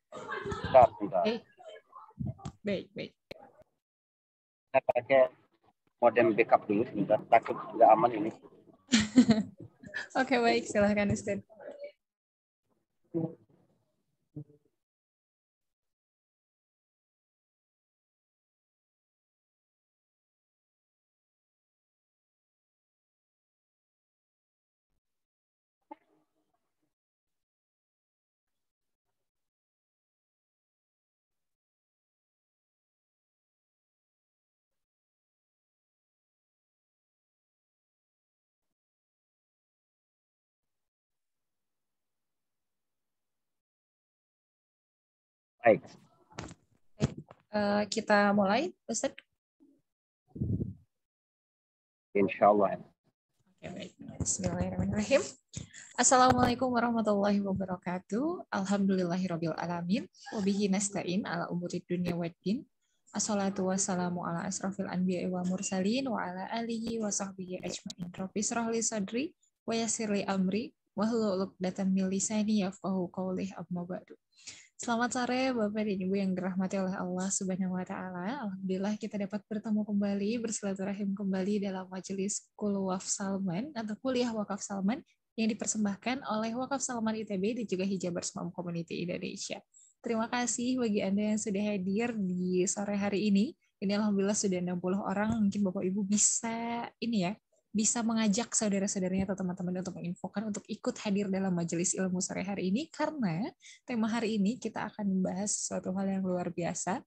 Bentar. Oke. Baik. Saya pakai modem backup dulu sebentar. Takut nggak aman ini. Oke, baik. Silahkan, Ustaz. Baik. Kita mulai, Ustaz. Insyaallah. Oke, baik. Bismillahirrahmanirrahim. Assalamualaikum warahmatullahi wabarakatuh. Alhamdulillahirabbil alamin. Wabihi nasta'in ala umuri dunya waddin. Assalatu wassalamu ala asrofil anbiya'i wa mursalin wa ala alihi wa sahbihi ajma'in. Rabbi shrah li sadri wa yassir li amri wa hlul 'uqdatam min lisani yafqahu qawli amma ba'du. Selamat sore Bapak dan Ibu yang dirahmati oleh Allah Subhanahu wa taala. Alhamdulillah kita dapat bertemu kembali, bersilaturahim kembali dalam majelis Kulwaf Salman atau Kuliah Wakaf Salman yang dipersembahkan oleh Wakaf Salman ITB dan juga Hijabers Mom Community Indonesia. Terima kasih bagi Anda yang sudah hadir di sore hari ini. Ini alhamdulillah sudah 60 orang, mungkin Bapak Ibu bisa mengajak saudara-saudaranya atau teman-teman untuk menginfokan untuk ikut hadir dalam majelis ilmu sore hari ini, karena tema hari ini kita akan membahas suatu hal yang luar biasa,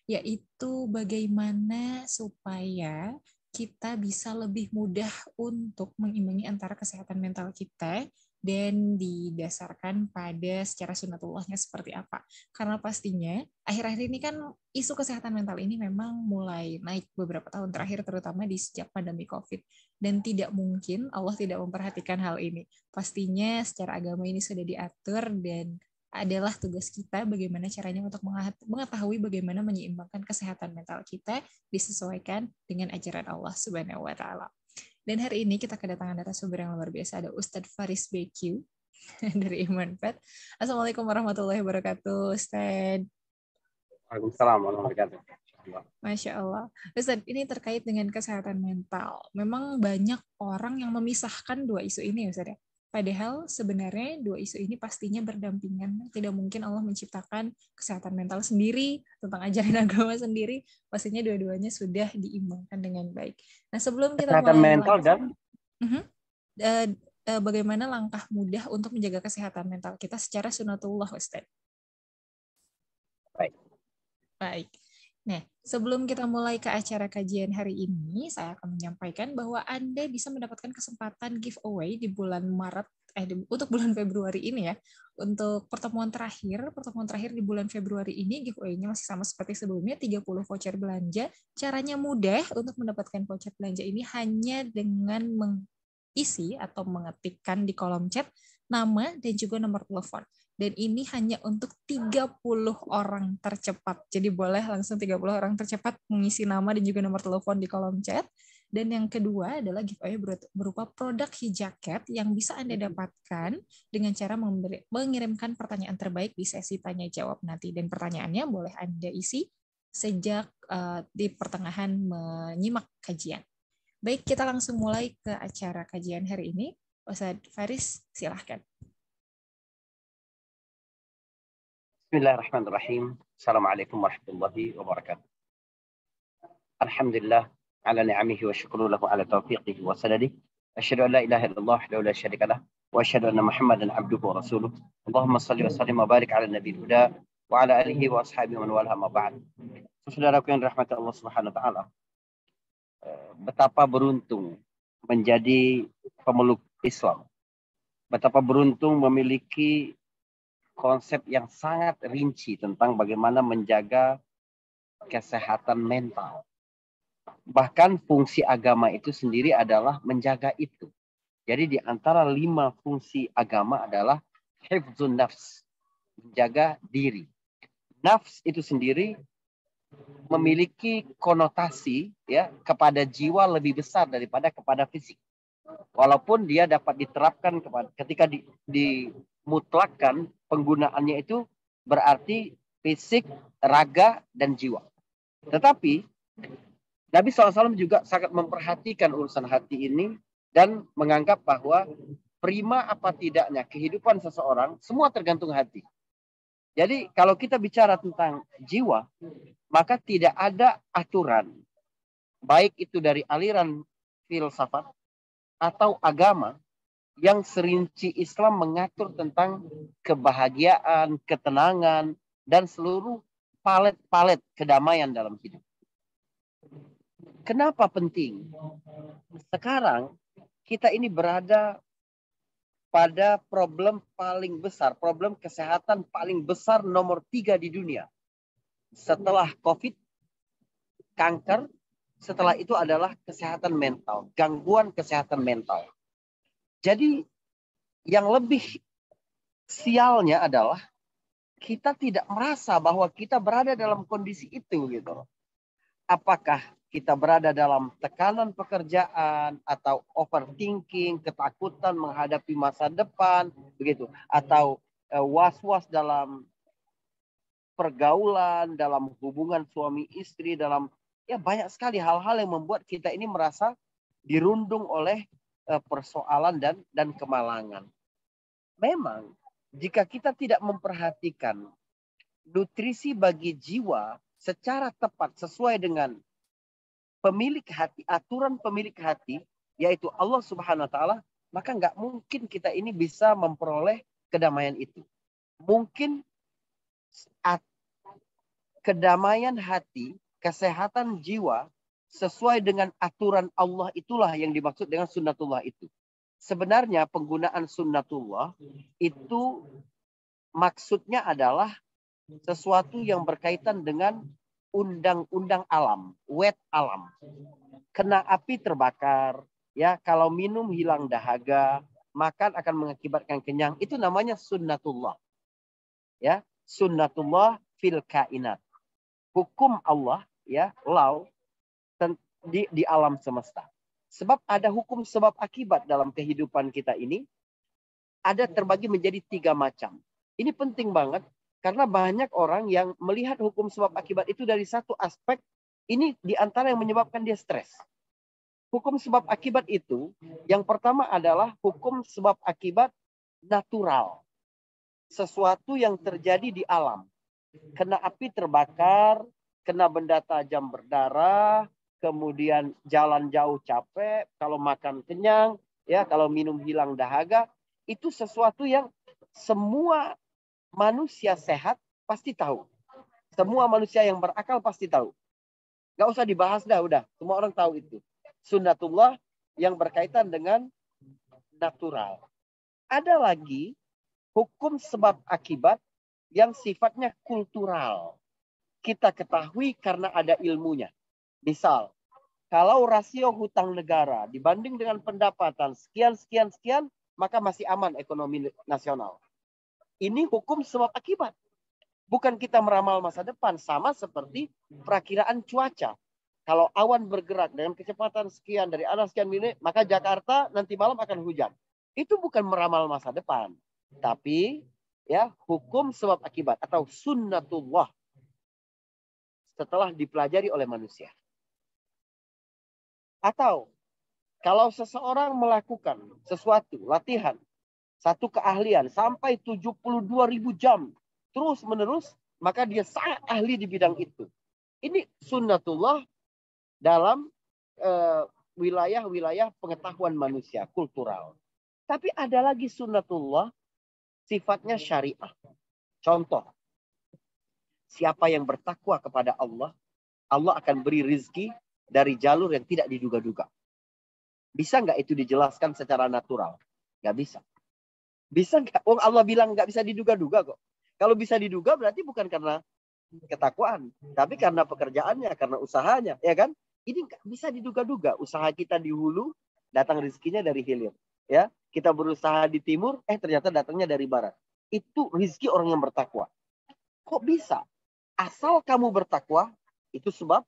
yaitu bagaimana supaya kita bisa lebih mudah untuk mengimbangi antara kesehatan mental kita dan didasarkan pada secara sunatullahnya seperti apa. Karena pastinya akhir-akhir ini kan isu kesehatan mental ini memang mulai naik beberapa tahun terakhir, terutama di sejak pandemi COVID. Dan tidak mungkin Allah tidak memperhatikan hal ini. Pastinya secara agama ini sudah diatur dan adalah tugas kita bagaimana caranya untuk mengetahui bagaimana menyeimbangkan kesehatan mental kita disesuaikan dengan ajaran Allah Subhanahu wa taala. Dan hari ini kita kedatangan narasumber yang luar biasa, ada Ustadz Faris BQ dari Imanfat. Assalamualaikum warahmatullahi wabarakatuh, Ustadz. Waalaikumsalam warahmatullahi wabarakatuh. Masya Allah. Ustadz, ini terkait dengan kesehatan mental. Memang banyak orang yang memisahkan dua isu ini, Ustadz. Padahal sebenarnya dua isu ini pastinya berdampingan. Tidak mungkin Allah menciptakan kesehatan mental sendiri, tentang ajaran agama sendiri. Pastinya dua-duanya sudah diimbangkan dengan baik. Nah, sebelum kita Kesehatan mulai mental dan bagaimana langkah mudah untuk menjaga kesehatan mental kita secara sunatullah, Ustadz. Baik. Nah, sebelum kita mulai ke acara kajian hari ini, saya akan menyampaikan bahwa Anda bisa mendapatkan kesempatan giveaway di bulan Maret, untuk bulan Februari ini ya. Untuk pertemuan terakhir di bulan Februari ini, giveaway-nya masih sama seperti sebelumnya, 30 voucher belanja. Caranya mudah untuk mendapatkan voucher belanja ini hanya dengan mengisi atau mengetikkan di kolom chat nama dan juga nomor telepon. Dan ini hanya untuk 30 orang tercepat. Jadi boleh langsung 30 orang tercepat mengisi nama dan juga nomor telepon di kolom chat. Dan yang kedua adalah giveaway berupa produk hijaket yang bisa Anda dapatkan dengan cara mengirimkan pertanyaan terbaik di sesi tanya jawab nanti. Dan pertanyaannya boleh Anda isi sejak di pertengahan menyimak kajian. Baik, kita langsung mulai ke acara kajian hari ini. Ustadz Faris, silahkan. Bismillahirrahmanirrahim. Assalamualaikum warahmatullahi wabarakatuh. Alhamdulillah ala ni'amihi wa syukru lahu ala taufiqihi wa sadadihi. Asyhadu an la ilaha illallah wahdahu la syarika lah wa asyhadu anna Muhammadan abduhu wa rasuluh. Allahumma shalli wa sallim wa barik ala nabiyil huda wa ala alihi wa ashabihi man walaha ma ba'd. Saudaraku yang dirahmati Allah Subhanahu wa taala, betapa beruntung menjadi pemeluk Islam. Betapa beruntung memiliki konsep yang sangat rinci tentang bagaimana menjaga kesehatan mental. Bahkan fungsi agama itu sendiri adalah menjaga itu. Jadi di antara 5 fungsi agama adalah hifdzun nafs, menjaga diri. Nafs itu sendiri memiliki konotasi ya kepada jiwa lebih besar daripada kepada fisik. Walaupun dia dapat diterapkan ketika dimutlakkan penggunaannya itu berarti fisik, raga, dan jiwa. Tetapi Nabi SAW juga sangat memperhatikan urusan hati ini dan menganggap bahwa prima apa tidaknya kehidupan seseorang semua tergantung hati. Jadi kalau kita bicara tentang jiwa, maka tidak ada aturan, baik itu dari aliran filsafat atau agama, yang serinci Islam mengatur tentang kebahagiaan, ketenangan, dan seluruh palet-palet kedamaian dalam hidup. Kenapa penting? Sekarang kita ini berada pada problem paling besar, problem kesehatan paling besar nomor 3 di dunia. Setelah COVID, kanker, setelah itu adalah kesehatan mental, gangguan kesehatan mental. Jadi yang lebih sialnya adalah kita tidak merasa bahwa kita berada dalam kondisi itu gitu. Apakah kita berada dalam tekanan pekerjaan atau overthinking, ketakutan menghadapi masa depan begitu, atau was-was dalam pergaulan, dalam hubungan suami istri, dalam banyak sekali hal-hal yang membuat kita ini merasa dirundung oleh persoalan dan kemalangan. Memang jika kita tidak memperhatikan nutrisi bagi jiwa secara tepat sesuai dengan pemilik hati, aturan pemilik hati, yaitu Allah Subhanahu wa taala, maka nggak mungkin kita ini bisa memperoleh kedamaian itu. Mungkin kedamaian hati, kesehatan jiwa sesuai dengan aturan Allah itulah yang dimaksud dengan sunnatullah itu. Sebenarnya penggunaan sunnatullah itu maksudnya adalah sesuatu yang berkaitan dengan undang-undang alam, wet alam. Kena api terbakar, ya, kalau minum hilang dahaga, makan akan mengakibatkan kenyang. Itu namanya sunnatullah. Ya, sunnatullah fil kainat. Hukum Allah, ya, law di alam semesta. Sebab ada hukum sebab akibat dalam kehidupan kita ini, ada terbagi menjadi 3 macam. Ini penting banget karena banyak orang yang melihat hukum sebab akibat itu dari satu aspek. Ini di antara yang menyebabkan dia stres. Hukum sebab akibat itu, yang pertama adalah hukum sebab akibat natural. Sesuatu yang terjadi di alam. Kena api terbakar, kena benda tajam berdarah, kemudian jalan jauh capek, kalau makan kenyang, ya, kalau minum hilang dahaga. Itu sesuatu yang semua manusia sehat pasti tahu. Semua manusia yang berakal pasti tahu. Gak usah dibahas dah, udah. Semua orang tahu itu. Sunnatullah yang berkaitan dengan natural. Ada lagi hukum sebab akibat yang sifatnya kultural. Kita ketahui karena ada ilmunya. Misal, kalau rasio hutang negara dibanding dengan pendapatan sekian, maka masih aman ekonomi nasional. Ini hukum sebab akibat. Bukan kita meramal masa depan. Sama seperti perakiraan cuaca. Kalau awan bergerak dengan kecepatan sekian dari arah sekian mil, maka Jakarta nanti malam akan hujan. Itu bukan meramal masa depan. Tapi ya, hukum sebab akibat atau sunnatullah setelah dipelajari oleh manusia. Atau kalau seseorang melakukan sesuatu, latihan, satu keahlian sampai 72.000 jam terus menerus, maka dia sangat ahli di bidang itu. Ini sunnatullah dalam wilayah-wilayah pengetahuan manusia, kultural. Tapi ada lagi sunnatullah sifatnya syariah. Contoh, siapa yang bertakwa kepada Allah, Allah akan beri rizki dari jalur yang tidak diduga-duga. Bisa nggak itu dijelaskan secara natural? Nggak bisa. Bisa nggak? Oh, Allah bilang nggak bisa diduga-duga kok. Kalau bisa diduga berarti bukan karena ketakwaan, tapi karena pekerjaannya, karena usahanya, ya kan? Ini nggak bisa diduga-duga. Usaha kita di hulu, datang rezekinya dari hilir. Ya, kita berusaha di timur, ternyata datangnya dari barat. Itu rezeki orang yang bertakwa. Kok bisa? Asal kamu bertakwa, itu sebab,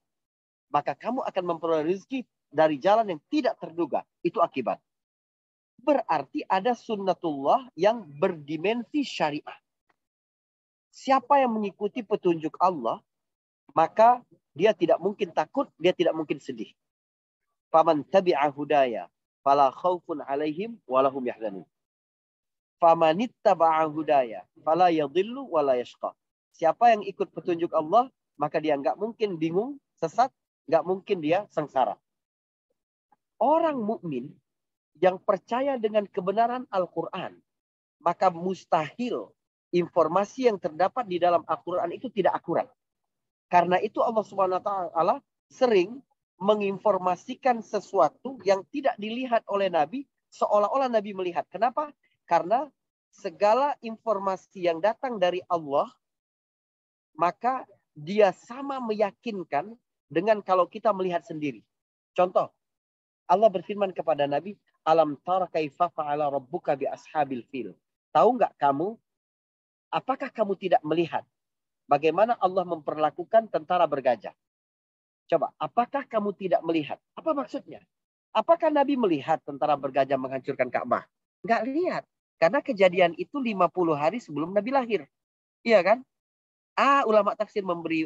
maka kamu akan memperoleh rezeki dari jalan yang tidak terduga. Itu akibat. Berarti ada sunnatullah yang berdimensi syariah. Siapa yang mengikuti petunjuk Allah, maka dia tidak mungkin takut, dia tidak mungkin sedih. Faman tabi'a hudaya fala khaufun 'alaihim wa lahum yahzanun. Famanittaba'a hudaya fala yadhillu wa la yashqa. Siapa yang ikut petunjuk Allah, maka dia nggak mungkin bingung, sesat, nggak mungkin dia sengsara. Orang mukmin yang percaya dengan kebenaran Al-Quran, maka mustahil informasi yang terdapat di dalam Al-Quran itu tidak akurat. Karena itu Allah Subhanahu wa taala sering menginformasikan sesuatu yang tidak dilihat oleh Nabi, seolah-olah Nabi melihat. Kenapa? Karena segala informasi yang datang dari Allah, maka dia sama meyakinkan dengan kalau kita melihat sendiri. Contoh, Allah berfirman kepada Nabi, Alam tara kaifa fa'ala rabbuka bi ashabil fil. Tahu nggak kamu, apakah kamu tidak melihat bagaimana Allah memperlakukan tentara bergajah? Coba, apakah kamu tidak melihat? Apa maksudnya? Apakah Nabi melihat tentara bergajah menghancurkan Ka'bah? Nggak lihat. Karena kejadian itu 50 hari sebelum Nabi lahir. Iya kan? Ulama tafsir memberi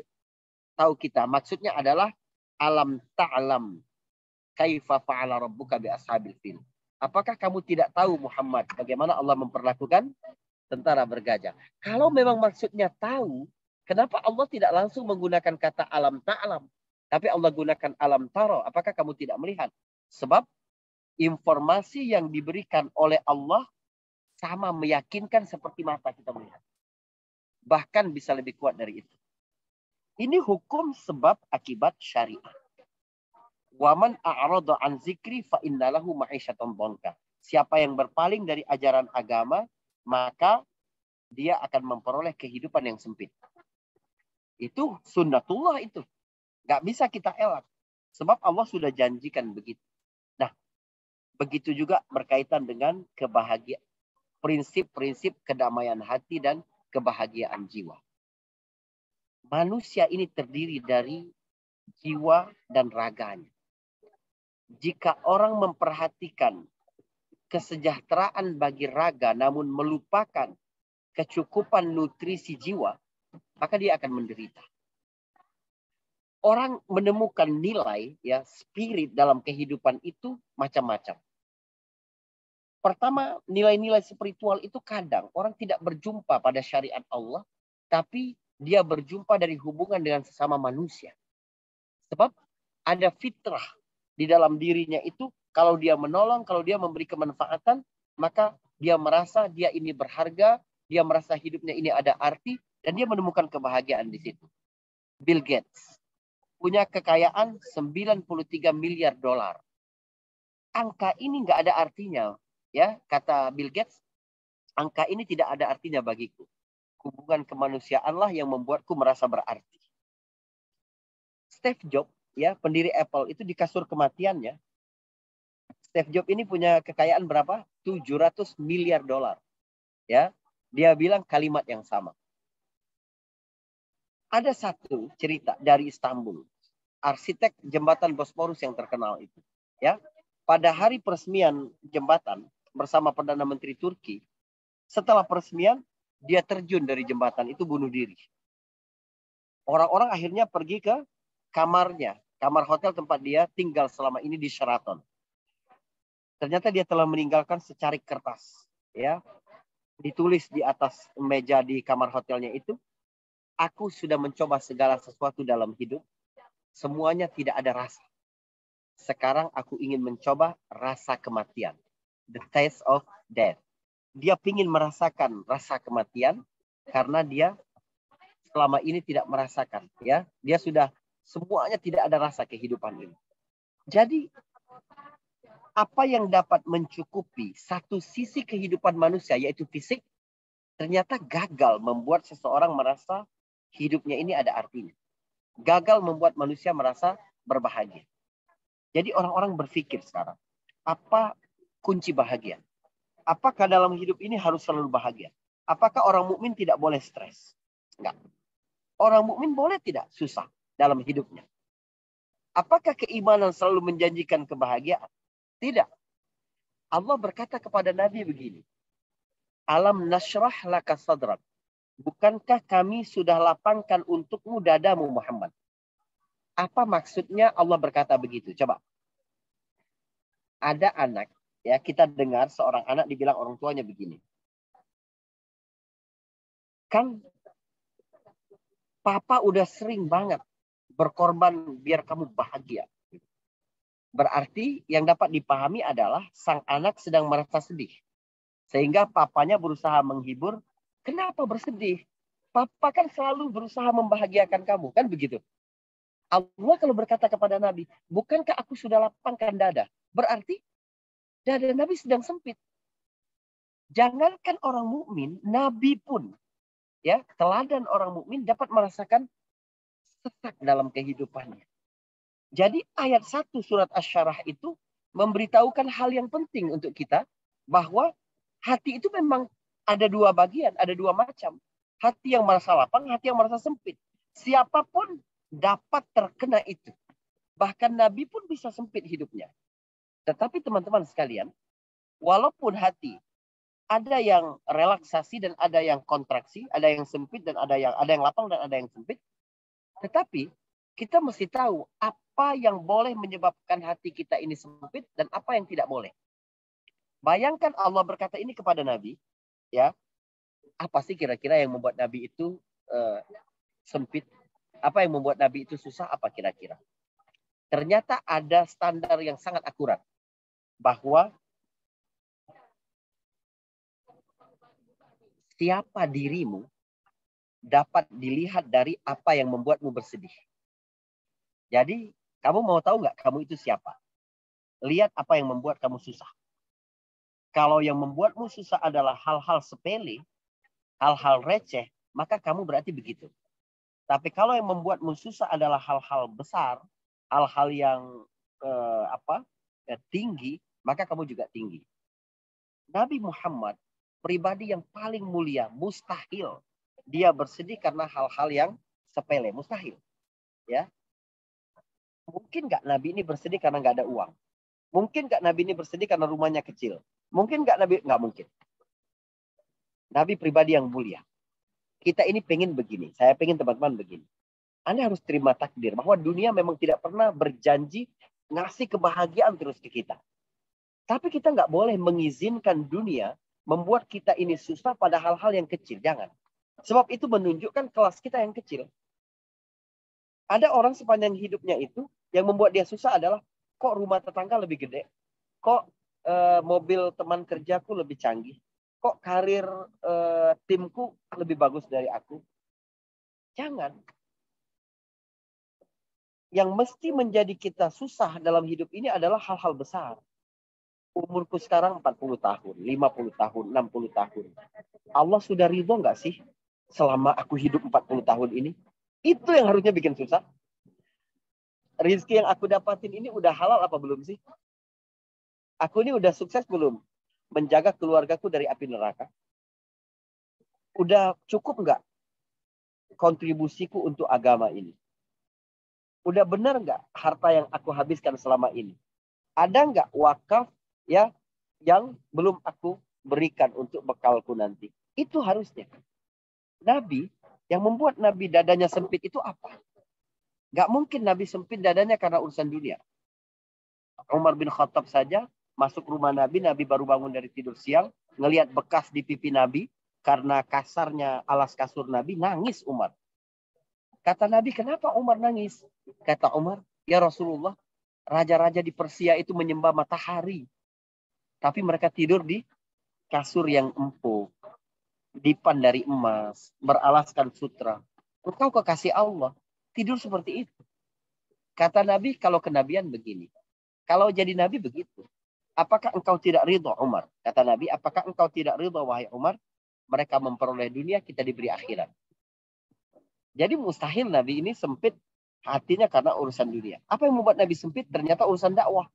tahu kita. Maksudnya adalah alam ta'lam kaifa fa'ala rabbuka bi ashabil fil. Apakah kamu tidak tahu Muhammad bagaimana Allah memperlakukan tentara bergajah? Kalau memang maksudnya tahu, kenapa Allah tidak langsung menggunakan kata alam ta'lam? Tapi Allah gunakan alam taro. Apakah kamu tidak melihat? Sebab informasi yang diberikan oleh Allah sama meyakinkan seperti mata kita melihat. Bahkan bisa lebih kuat dari itu. Ini hukum sebab akibat syariah. Waman a'rada an zikri fa innalahu ma'isyatan dhanka. Siapa yang berpaling dari ajaran agama, maka dia akan memperoleh kehidupan yang sempit. Itu sunnatullah itu. Gak bisa kita elak. Sebab Allah sudah janjikan begitu. Nah, begitu juga berkaitan dengan kebahagiaan. Prinsip-prinsip kedamaian hati dan kebahagiaan jiwa. Manusia ini terdiri dari jiwa dan raganya. Jika orang memperhatikan kesejahteraan bagi raga namun melupakan kecukupan nutrisi jiwa, maka dia akan menderita. Orang menemukan nilai, ya, spirit dalam kehidupan itu macam-macam. Pertama, nilai-nilai spiritual itu kadang orang tidak berjumpa pada syariat Allah, tapi dia berjumpa dari hubungan dengan sesama manusia. Sebab ada fitrah di dalam dirinya itu, kalau dia menolong, kalau dia memberi kemanfaatan, maka dia merasa dia ini berharga, dia merasa hidupnya ini ada arti, dan dia menemukan kebahagiaan di situ. Bill Gates punya kekayaan 93 miliar dolar. Angka ini nggak ada artinya, ya, kata Bill Gates. Angka ini tidak ada artinya bagiku. Hubungan kemanusiaanlah yang membuatku merasa berarti. Steve Jobs, ya, pendiri Apple, itu di kasur kematiannya, Steve Jobs ini punya kekayaan berapa? 700 miliar dolar. Ya, dia bilang kalimat yang sama. Ada satu cerita dari Istanbul, arsitek jembatan Bosporus yang terkenal itu. Ya, pada hari peresmian jembatan bersama Perdana Menteri Turki, setelah peresmian dia terjun dari jembatan itu, bunuh diri. Orang-orang akhirnya pergi ke kamarnya, kamar hotel tempat dia tinggal selama ini di Sheraton. Ternyata dia telah meninggalkan secarik kertas, ya, ditulis di atas meja di kamar hotelnya itu, aku sudah mencoba segala sesuatu dalam hidup, semuanya tidak ada rasa. Sekarang aku ingin mencoba rasa kematian, the taste of death. Dia ingin merasakan rasa kematian karena dia selama ini tidak merasakan, ya, dia sudah semuanya tidak ada rasa kehidupan ini. Jadi apa yang dapat mencukupi satu sisi kehidupan manusia, yaitu fisik, ternyata gagal membuat seseorang merasa hidupnya ini ada artinya. Gagal membuat manusia merasa berbahagia. Jadi orang-orang berpikir sekarang, apa kunci bahagia? Apakah dalam hidup ini harus selalu bahagia? Apakah orang mukmin tidak boleh stres? Enggak. Orang mukmin boleh tidak susah dalam hidupnya? Apakah keimanan selalu menjanjikan kebahagiaan? Tidak. Allah berkata kepada Nabi begini. Alam nashrah laka sadrak. bukankah kami sudah lapangkan untukmu dadamu Muhammad? Apa maksudnya Allah berkata begitu? Coba. Ada anak, ya kita dengar seorang anak dibilang orang tuanya begini. Kan papa udah sering banget berkorban biar kamu bahagia. Berarti yang dapat dipahami adalah sang anak sedang merasa sedih. Sehingga papanya berusaha menghibur. Kenapa bersedih? Papa kan selalu berusaha membahagiakan kamu. Kan begitu. Allah kalau berkata kepada Nabi, bukankah aku sudah lapangkan dada? Berarti dada Nabi sedang sempit. Jangankan orang mukmin, Nabi pun, ya, teladan orang mukmin dapat merasakan sesak dalam kehidupannya. Jadi ayat 1 surat Asy-Syarah itu memberitahukan hal yang penting untuk kita, bahwa hati itu memang ada dua bagian, ada dua macam. Hati yang merasa lapang, hati yang merasa sempit. Siapapun dapat terkena itu. Bahkan Nabi pun bisa sempit hidupnya. Tetapi teman-teman sekalian, walaupun hati ada yang relaksasi dan ada yang kontraksi, ada yang sempit dan ada yang lapang dan ada yang sempit. Tetapi kita mesti tahu apa yang boleh menyebabkan hati kita ini sempit dan apa yang tidak boleh. Bayangkan Allah berkata ini kepada Nabi, ya. Apa sih kira-kira yang membuat Nabi itu sempit? Apa yang membuat Nabi itu susah? Apa kira-kira? Ternyata ada standar yang sangat akurat. Bahwa siapa dirimu dapat dilihat dari apa yang membuatmu bersedih. Jadi, kamu mau tahu nggak kamu itu siapa? Lihat apa yang membuat kamu susah. Kalau yang membuatmu susah adalah hal-hal sepele, hal-hal receh, maka kamu berarti begitu. Tapi kalau yang membuatmu susah adalah hal-hal besar, hal-hal yang tinggi, maka kamu juga tinggi. Nabi Muhammad, pribadi yang paling mulia, mustahil dia bersedih karena hal-hal yang sepele, mustahil. Ya, mungkin nggak Nabi ini bersedih karena nggak ada uang? Mungkin nggak Nabi ini bersedih karena rumahnya kecil? Mungkin nggak Nabi? Nggak mungkin. Nabi pribadi yang mulia. Kita ini pengen begini. Saya pengen teman-teman begini. Anda harus terima takdir bahwa dunia memang tidak pernah berjanji ngasih kebahagiaan terus ke kita. Tapi kita nggak boleh mengizinkan dunia membuat kita ini susah pada hal-hal yang kecil. Jangan. Sebab itu menunjukkan kelas kita yang kecil. Ada orang sepanjang hidupnya itu yang membuat dia susah adalah kok rumah tetangga lebih gede, kok mobil teman kerjaku lebih canggih, kok karir timku lebih bagus dari aku. Jangan. Yang mesti menjadi kita susah dalam hidup ini adalah hal-hal besar. Umurku sekarang 40 tahun, 50 tahun, 60 tahun. Allah sudah ridho nggak sih selama aku hidup 40 tahun ini? Itu yang harusnya bikin susah. Rizki yang aku dapatin ini udah halal apa belum sih? Aku ini udah sukses belum menjaga keluargaku dari api neraka? Udah cukup nggak kontribusiku untuk agama ini? Udah benar nggak harta yang aku habiskan selama ini? Ada nggak wakaf ya yang belum aku berikan untuk bekalku nanti? Itu harusnya. Nabi, yang membuat Nabi dadanya sempit itu apa? Gak mungkin Nabi sempit dadanya karena urusan dunia. Umar bin Khattab saja masuk rumah Nabi, Nabi baru bangun dari tidur siang, ngelihat bekas di pipi Nabi, karena kasarnya alas kasur Nabi, nangis Umar. Kata Nabi, kenapa Umar nangis? Kata Umar, ya Rasulullah, raja-raja di Persia itu menyembah matahari. Tapi mereka tidur di kasur yang empuk, dipan dari emas, beralaskan sutra. Engkau kekasih Allah, tidur seperti itu. Kata Nabi, kalau kenabian begini. Kalau jadi Nabi begitu. Apakah engkau tidak ridho Umar? Kata Nabi, apakah engkau tidak ridho wahai Umar? Mereka memperoleh dunia, kita diberi akhirat. Jadi mustahil Nabi ini sempit hatinya karena urusan dunia. Apa yang membuat Nabi sempit? Ternyata urusan dakwah.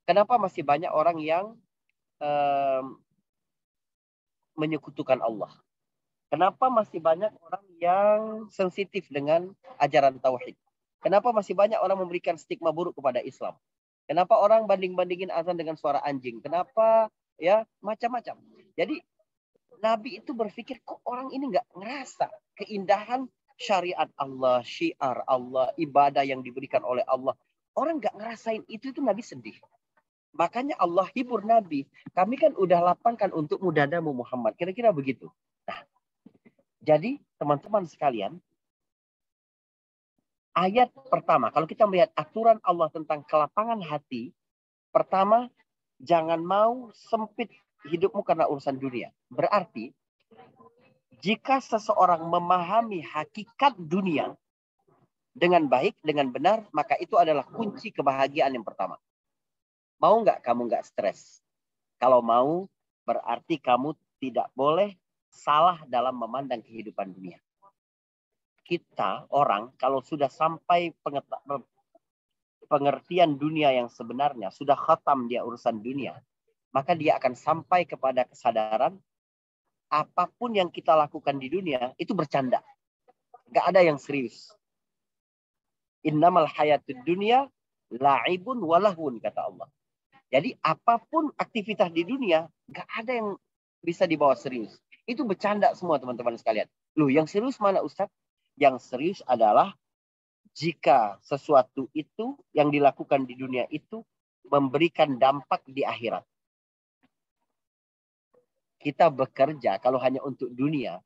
Kenapa masih banyak orang yang menyekutukan Allah? Kenapa masih banyak orang yang sensitif dengan ajaran tauhid? Kenapa masih banyak orang memberikan stigma buruk kepada Islam? Kenapa orang banding-bandingin azan dengan suara anjing? Kenapa? Ya, macam-macam. Jadi Nabi itu berpikir, kok orang ini nggak ngerasa keindahan syariat Allah, syiar Allah, ibadah yang diberikan oleh Allah. Orang nggak ngerasain itu Nabi sedih. Makanya Allah hibur Nabi. Kami kan udah lapangkan untuk mudadamu Muhammad. Kira-kira begitu. Nah, jadi teman-teman sekalian, ayat pertama, kalau kita melihat aturan Allah tentang kelapangan hati, pertama, jangan mau sempit hidupmu karena urusan dunia. Berarti, jika seseorang memahami hakikat dunia dengan baik, dengan benar, maka itu adalah kunci kebahagiaan yang pertama. Mau nggak kamu nggak stres? Kalau mau, berarti kamu tidak boleh salah dalam memandang kehidupan dunia. Kita, orang, kalau sudah sampai pengertian dunia yang sebenarnya, sudah khatam dia urusan dunia, maka dia akan sampai kepada kesadaran apapun yang kita lakukan di dunia itu bercanda. Nggak ada yang serius. Innamal hayatud dunya la'ibun walahun, kata Allah. Jadi apapun aktivitas di dunia, nggak ada yang bisa dibawa serius. Itu bercanda semua teman-teman sekalian. Loh, yang serius mana Ustaz? Yang serius adalah jika sesuatu itu yang dilakukan di dunia itu memberikan dampak di akhirat. Kita bekerja kalau hanya untuk dunia,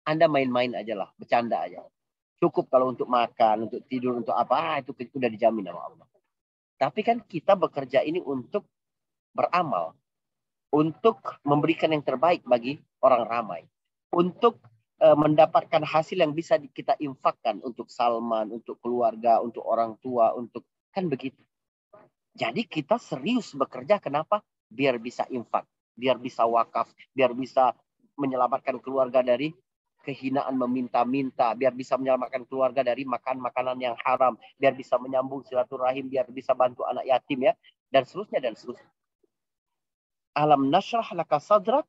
Anda main-main aja lah, bercanda aja. Cukup kalau untuk makan, untuk tidur, untuk apa, itu sudah dijamin sama Allah. Tapi kan kita bekerja ini untuk beramal. Untuk memberikan yang terbaik bagi orang ramai. Untuk mendapatkan hasil yang bisa kita infakkan untuk Salman, untuk keluarga, untuk orang tua, untuk kan begitu. Jadi kita serius bekerja, kenapa? Biar bisa infak, biar bisa wakaf, biar bisa menyelamatkan keluarga dari kehinaan meminta-minta, biar bisa menyelamatkan keluarga dari makan makanan yang haram, biar bisa menyambung silaturahim, biar bisa bantu anak yatim ya, dan seterusnya dan seterusnya. Alam nashrah laka sadrak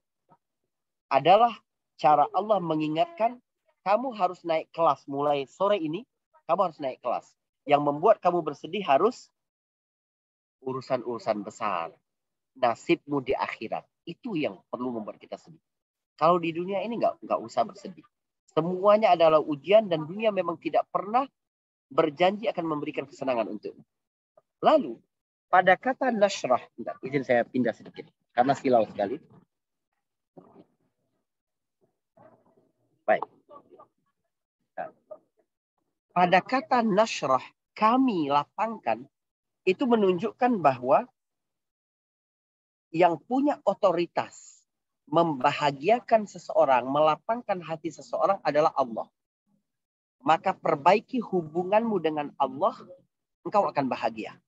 adalah cara Allah mengingatkan kamu harus naik kelas mulai sore ini, kamu harus naik kelas. Yang membuat kamu bersedih harus urusan-urusan besar. Nasibmu di akhirat. Itu yang perlu membuat kita sedih. Kalau di dunia ini nggak usah bersedih. Semuanya adalah ujian dan dunia memang tidak pernah berjanji akan memberikan kesenangan untukmu. Lalu, pada kata nashrah, izin saya pindah sedikit. Karena silau sekali. Baik. Nah, pada kata nashrah, kami lapangkan, itu menunjukkan bahwa yang punya otoritas membahagiakan seseorang, melapangkan hati seseorang adalah Allah. Maka perbaiki hubunganmu dengan Allah, engkau akan bahagia.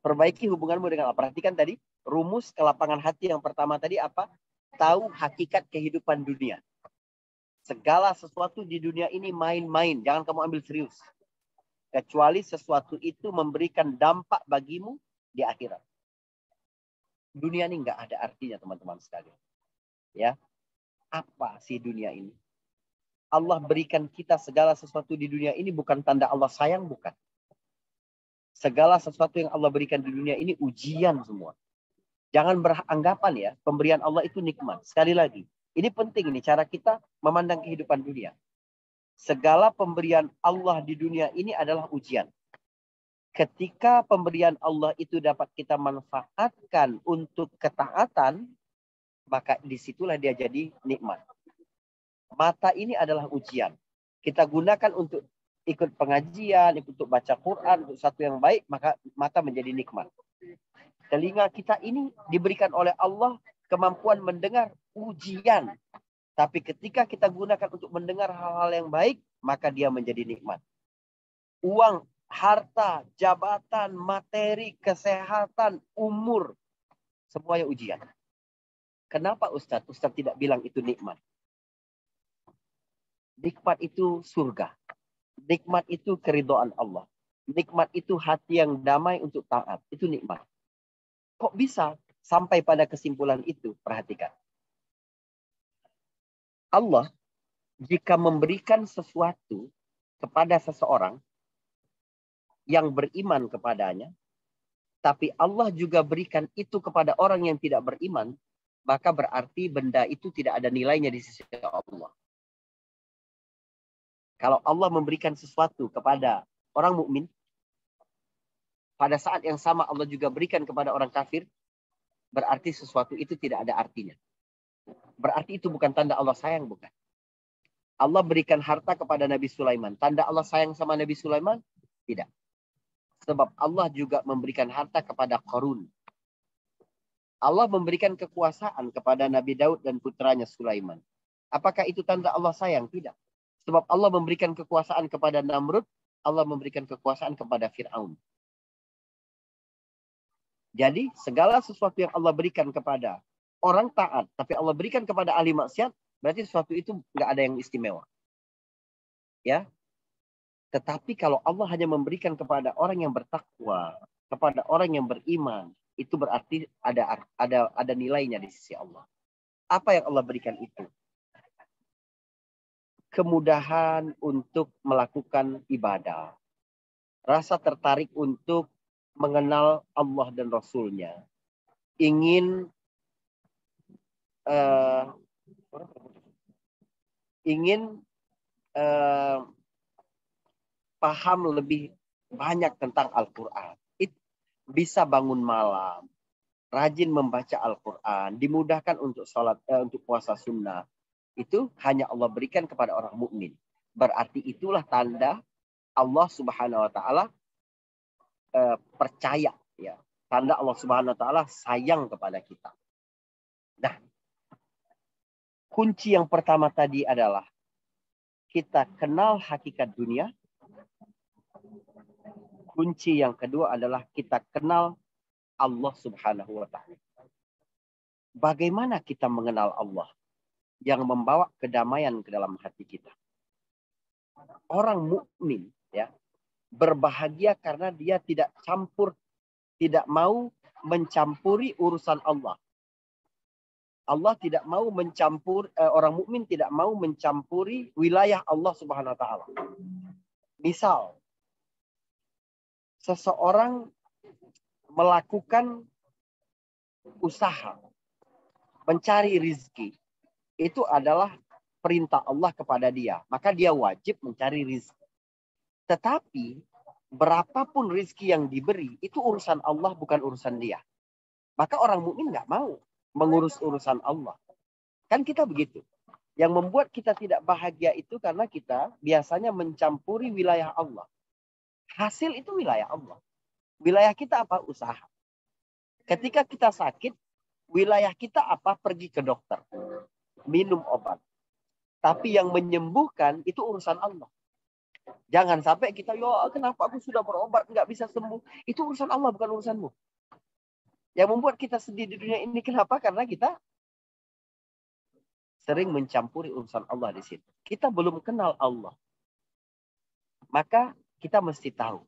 Perbaiki hubunganmu dengan Allah. Perhatikan tadi, rumus kelapangan hati yang pertama tadi apa? Tahu hakikat kehidupan dunia. Segala sesuatu di dunia ini main-main. Jangan kamu ambil serius. Kecuali sesuatu itu memberikan dampak bagimu di akhirat. Dunia ini nggak ada artinya teman-teman sekalian. Ya, apa sih dunia ini? Allah berikan kita segala sesuatu di dunia ini bukan tanda Allah sayang, bukan. Segala sesuatu yang Allah berikan di dunia ini ujian semua. Jangan beranggapan ya, pemberian Allah itu nikmat. Sekali lagi, ini penting ini cara kita memandang kehidupan dunia. Segala pemberian Allah di dunia ini adalah ujian. Ketika pemberian Allah itu dapat kita manfaatkan untuk ketaatan, maka disitulah dia jadi nikmat. Mata ini adalah ujian. Kita gunakan untuk ikut pengajian, untuk baca Quran, untuk satu yang baik, maka mata menjadi nikmat. Telinga kita ini diberikan oleh Allah kemampuan mendengar, ujian. Tapi ketika kita gunakan untuk mendengar hal-hal yang baik, maka dia menjadi nikmat. Uang, harta, jabatan, materi, kesehatan, umur, semuanya ujian. Kenapa Ustadz? Ustadz tidak bilang itu nikmat. Nikmat itu surga. Nikmat itu keridhaan Allah. Nikmat itu hati yang damai untuk taat. Itu nikmat. Kok bisa sampai pada kesimpulan itu? Perhatikan. Allah jika memberikan sesuatu kepada seseorang yang beriman kepadanya, tapi Allah juga berikan itu kepada orang yang tidak beriman, maka berarti benda itu tidak ada nilainya di sisi Allah. Kalau Allah memberikan sesuatu kepada orang mukmin, pada saat yang sama Allah juga berikan kepada orang kafir, berarti sesuatu itu tidak ada artinya. Berarti itu bukan tanda Allah sayang, bukan. Allah berikan harta kepada Nabi Sulaiman. Tanda Allah sayang sama Nabi Sulaiman? Tidak. Sebab Allah juga memberikan harta kepada Qarun. Allah memberikan kekuasaan kepada Nabi Daud dan putranya Sulaiman. Apakah itu tanda Allah sayang? Tidak. Sebab Allah memberikan kekuasaan kepada Namrud, Allah memberikan kekuasaan kepada Fir'aun. Jadi segala sesuatu yang Allah berikan kepada orang taat, tapi Allah berikan kepada ahli maksiat, berarti sesuatu itu nggak ada yang istimewa. Ya. Tetapi kalau Allah hanya memberikan kepada orang yang bertakwa, kepada orang yang beriman, itu berarti ada nilainya di sisi Allah. Apa yang Allah berikan itu? Kemudahan untuk melakukan ibadah. Rasa tertarik untuk mengenal Allah dan Rasul-Nya. Ingin paham lebih banyak tentang Al-Quran. Bisa bangun malam, rajin membaca Al-Quran, dimudahkan untuk sholat, untuk puasa sunnah. Itu hanya Allah berikan kepada orang mukmin. Berarti itulah tanda Allah Subhanahu Wa Taala percaya, ya. Tanda Allah Subhanahu Wa Taala sayang kepada kita. Nah, kunci yang pertama tadi adalah kita kenal hakikat dunia. Kunci yang kedua adalah kita kenal Allah Subhanahu Wa Taala. Bagaimana kita mengenal Allah yang membawa kedamaian ke dalam hati kita? Orang mukmin, ya, berbahagia karena dia tidak mau mencampuri urusan Allah. Allah tidak mau orang mukmin tidak mau mencampuri wilayah Allah Subhanahu Wa Taala. Misal, seseorang melakukan usaha, mencari rizki, itu adalah perintah Allah kepada dia. Maka dia wajib mencari rizki. Tetapi, berapapun rizki yang diberi, itu urusan Allah, bukan urusan dia. Maka orang mukmin nggak mau mengurus urusan Allah. Kan kita begitu. Yang membuat kita tidak bahagia itu karena kita biasanya mencampuri wilayah Allah. Hasil itu wilayah Allah. Wilayah kita apa? Usaha. Ketika kita sakit, wilayah kita apa? Pergi ke dokter. Minum obat. Tapi yang menyembuhkan itu urusan Allah. Jangan sampai kita, ya kenapa aku sudah berobat nggak bisa sembuh. Itu urusan Allah, bukan urusanmu. Yang membuat kita sedih di dunia ini kenapa? Karena kita sering mencampuri urusan Allah di situ. Kita belum kenal Allah. Maka kita mesti tahu.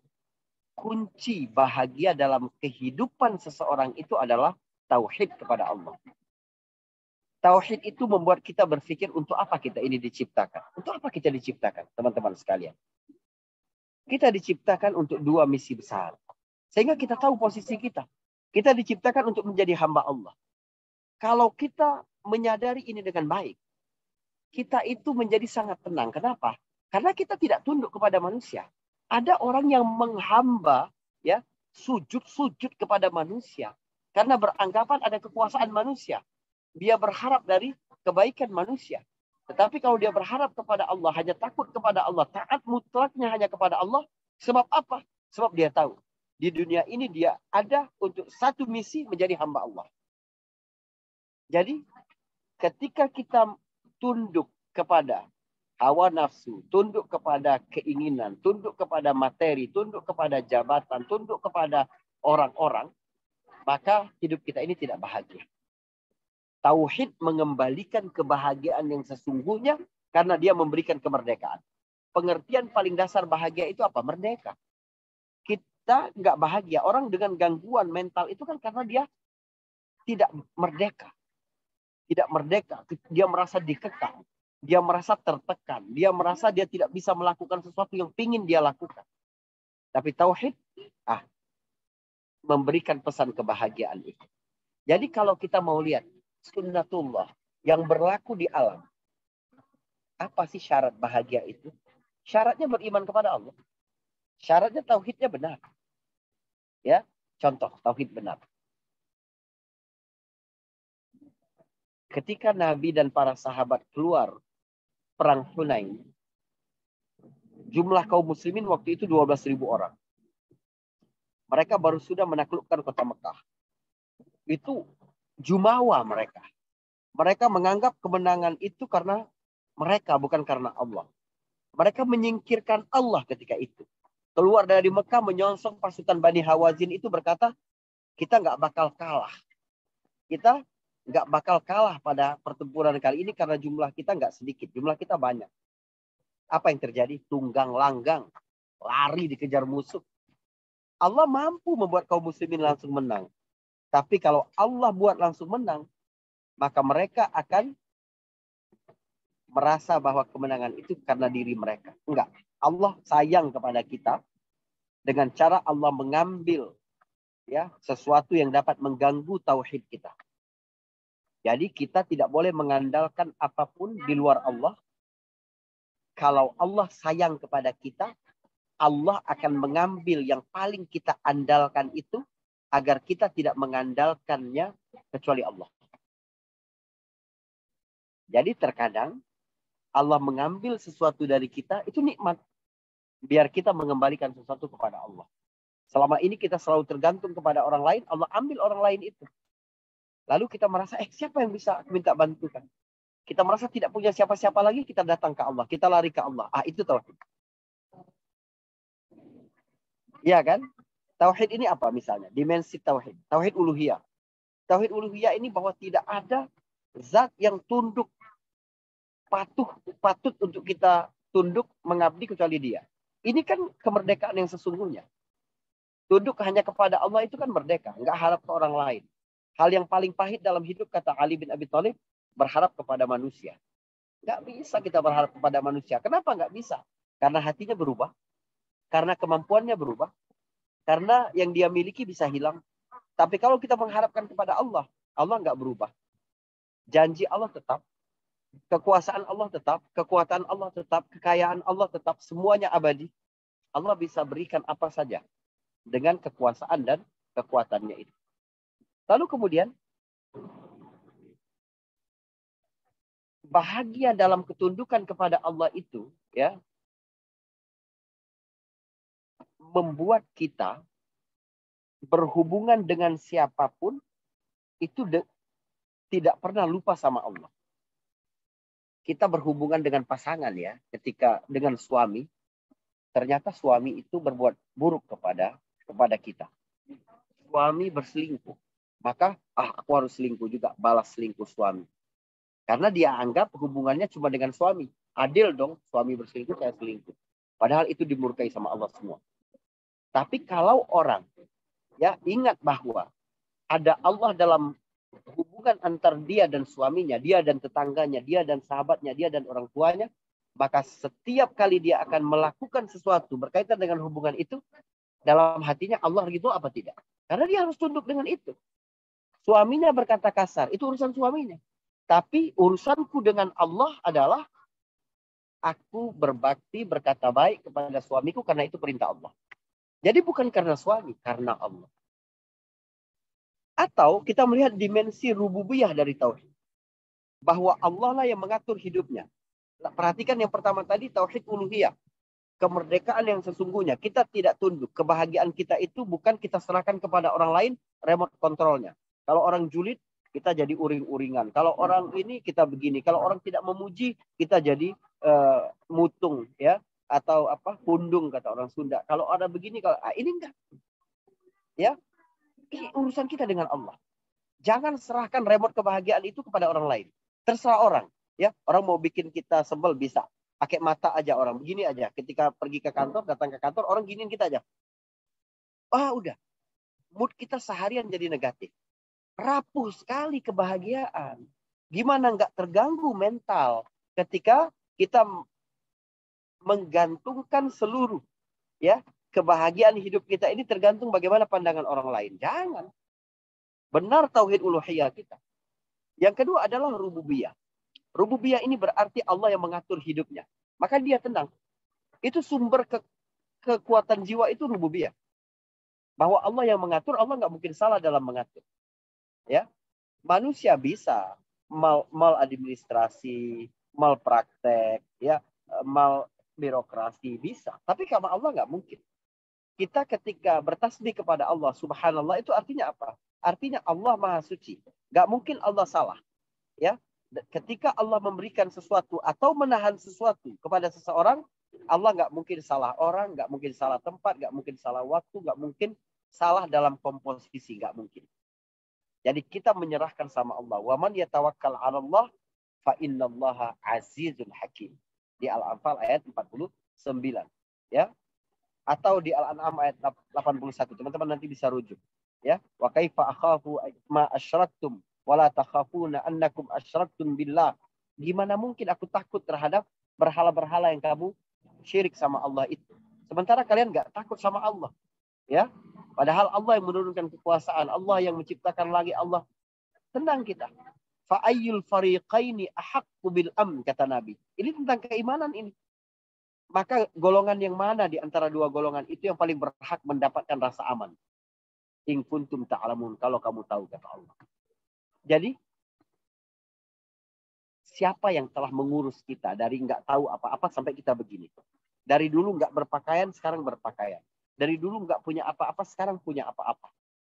Kunci bahagia dalam kehidupan seseorang itu adalah tauhid kepada Allah. Tauhid itu membuat kita berpikir untuk apa kita ini diciptakan. Untuk apa kita diciptakan, teman-teman sekalian? Kita diciptakan untuk dua misi besar. Sehingga kita tahu posisi kita. Kita diciptakan untuk menjadi hamba Allah. Kalau kita menyadari ini dengan baik, kita itu menjadi sangat tenang. Kenapa? Karena kita tidak tunduk kepada manusia. Ada orang yang menghamba, ya, sujud kepada manusia karena beranggapan ada kekuasaan manusia. Dia berharap dari kebaikan manusia. Tetapi kalau dia berharap kepada Allah, hanya takut kepada Allah, taat mutlaknya hanya kepada Allah, sebab apa? Sebab dia tahu di dunia ini dia ada untuk satu misi, menjadi hamba Allah. Jadi ketika kita tunduk kepada hawa nafsu, tunduk kepada keinginan, tunduk kepada materi, tunduk kepada jabatan, tunduk kepada orang-orang, maka hidup kita ini tidak bahagia. Tauhid mengembalikan kebahagiaan yang sesungguhnya karena dia memberikan kemerdekaan. Pengertian paling dasar bahagia itu apa? Merdeka. Kita nggak bahagia. Orang dengan gangguan mental itu kan karena dia tidak merdeka. Tidak merdeka. Dia merasa dikekang. Dia merasa tertekan. Dia merasa dia tidak bisa melakukan sesuatu yang ingin dia lakukan. Tapi tauhid memberikan pesan kebahagiaan itu. Jadi kalau kita mau lihat sunnatullah yang berlaku di alam. Apa sih syarat bahagia itu? Syaratnya beriman kepada Allah. Syaratnya tauhidnya benar. Ya, contoh tauhid benar. Ketika Nabi dan para sahabat keluar perang Hunain, jumlah kaum muslimin waktu itu 12.000 orang. Mereka baru sudah menaklukkan kota Mekah. Itu jumawa mereka. Mereka menganggap kemenangan itu karena mereka, bukan karena Allah. Mereka menyingkirkan Allah ketika itu. Keluar dari Mekah menyongsong pasukan Bani Hawazin itu berkata, kita nggak bakal kalah. Kita nggak bakal kalah pada pertempuran kali ini karena jumlah kita nggak sedikit. Jumlah kita banyak. Apa yang terjadi? Tunggang langgang. Lari dikejar musuh. Allah mampu membuat kaum muslimin langsung menang. Tapi kalau Allah buat langsung menang, maka mereka akan merasa bahwa kemenangan itu karena diri mereka. Enggak. Allah sayang kepada kita dengan cara Allah mengambil ya sesuatu yang dapat mengganggu tauhid kita. Jadi kita tidak boleh mengandalkan apapun di luar Allah. Kalau Allah sayang kepada kita, Allah akan mengambil yang paling kita andalkan itu agar kita tidak mengandalkannya kecuali Allah. Jadi terkadang Allah mengambil sesuatu dari kita, itu nikmat. Biar kita mengembalikan sesuatu kepada Allah. Selama ini kita selalu tergantung kepada orang lain, Allah ambil orang lain itu. Lalu kita merasa, siapa yang bisa minta bantukan? Kita merasa tidak punya siapa-siapa lagi, kita datang ke Allah. Kita lari ke Allah. Itu tauhid. Iya kan? Tauhid ini apa misalnya? Dimensi tauhid. Tauhid uluhiyah. Tauhid uluhiyah ini bahwa tidak ada zat yang tunduk, patut untuk kita tunduk mengabdi kecuali dia. Ini kan kemerdekaan yang sesungguhnya. Tunduk hanya kepada Allah itu kan merdeka. Nggak harap ke orang lain. Hal yang paling pahit dalam hidup, kata Ali bin Abi Thalib, berharap kepada manusia. Nggak bisa kita berharap kepada manusia. Kenapa nggak bisa? Karena hatinya berubah. Karena kemampuannya berubah. Karena yang dia miliki bisa hilang. Tapi kalau kita mengharapkan kepada Allah, Allah nggak berubah. Janji Allah tetap. Kekuasaan Allah tetap. Kekuatan Allah tetap. Kekayaan Allah tetap. Semuanya abadi. Allah bisa berikan apa saja dengan kekuasaan dan kekuatannya itu. Lalu kemudian, bahagia dalam ketundukan kepada Allah itu, ya, membuat kita berhubungan dengan siapapun itu tidak pernah lupa sama Allah. Kita berhubungan dengan pasangan ya, ketika dengan suami, ternyata suami itu berbuat buruk kepada kita. Suami berselingkuh, maka aku harus selingkuh juga, balas selingkuh suami. Karena dia anggap hubungannya cuma dengan suami. Adil dong, suami berselingkuh, saya selingkuh. Padahal itu dimurkai sama Allah semua. Tapi kalau orang ya ingat bahwa ada Allah dalam hubungan antar dia dan suaminya, dia dan tetangganya, dia dan sahabatnya, dia dan orang tuanya, maka setiap kali dia akan melakukan sesuatu berkaitan dengan hubungan itu, dalam hatinya Allah gitu apa tidak? Karena dia harus tunduk dengan itu. Suaminya berkata kasar, itu urusan suaminya. Tapi urusanku dengan Allah adalah aku berbakti, berkata baik kepada suamiku karena itu perintah Allah. Jadi bukan karena suami, karena Allah. Atau kita melihat dimensi rububiyah dari tauhid. Bahwa Allah lah yang mengatur hidupnya. Nah, perhatikan yang pertama tadi, tauhid uluhiyah. Kemerdekaan yang sesungguhnya. Kita tidak tunduk. Kebahagiaan kita itu bukan kita serahkan kepada orang lain, remote controlnya. Kalau orang julid, kita jadi uring-uringan. Kalau orang ini, kita begini. Kalau orang tidak memuji, kita jadi mutung. Ya, atau pundung, kata orang Sunda. Kalau ada begini, kalau ini enggak. Ya, ini urusan kita dengan Allah. Jangan serahkan remote kebahagiaan itu kepada orang lain. Terserah orang. Ya, orang mau bikin kita sebel bisa. Pakai mata aja orang. Begini aja. Ketika pergi ke kantor, datang ke kantor, orang giniin kita aja. Udah. Mood kita seharian jadi negatif. Rapuh sekali kebahagiaan. Gimana nggak terganggu mental ketika kita menggantungkan seluruh ya kebahagiaan hidup kita ini tergantung bagaimana pandangan orang lain. Jangan. Benar tauhid uluhiyah kita. Yang kedua adalah rububiyah. Rububiyah ini berarti Allah yang mengatur hidupnya. Maka dia tenang. Itu sumber kekuatan jiwa itu rububiyah. Bahwa Allah yang mengatur, Allah nggak mungkin salah dalam mengatur. Ya, manusia bisa maladministrasi, malpraktek, ya, mal birokrasi bisa. Tapi kalau Allah nggak mungkin. Kita ketika bertasbih kepada Allah, subhanallah, itu artinya apa? Artinya Allah maha suci. Nggak mungkin Allah salah. Ya, ketika Allah memberikan sesuatu atau menahan sesuatu kepada seseorang, Allah nggak mungkin salah orang, nggak mungkin salah tempat, nggak mungkin salah waktu, nggak mungkin salah dalam komposisi, nggak mungkin. Jadi kita menyerahkan sama Allah. Wa man yatawakkal 'ala Allah fa innallaha azizun hakim. Di Al-Anfal ayat 49, ya. Atau di Al-An'am ayat 81. Teman-teman nanti bisa rujuk, ya. Wa kaifa akhafu ma asyraktum wa la takhafuna annakum asyraktum billah. Gimana mungkin aku takut terhadap berhala-berhala yang kamu syirik sama Allah itu. Sementara kalian nggak takut sama Allah, ya. Padahal Allah yang menurunkan kekuasaan, Allah yang menciptakan langit, Allah. Tenang kita. Fa ayyul fariqaini ahaqqu bil amn, kata Nabi. Ini tentang keimanan ini. Maka golongan yang mana di antara dua golongan itu yang paling berhak mendapatkan rasa aman? In kuntum ta'lamun, kalau kamu tahu, kata Allah. Jadi siapa yang telah mengurus kita dari nggak tahu apa-apa sampai kita begini? Dari dulu nggak berpakaian, sekarang berpakaian. Dari dulu nggak punya apa-apa, sekarang punya apa-apa.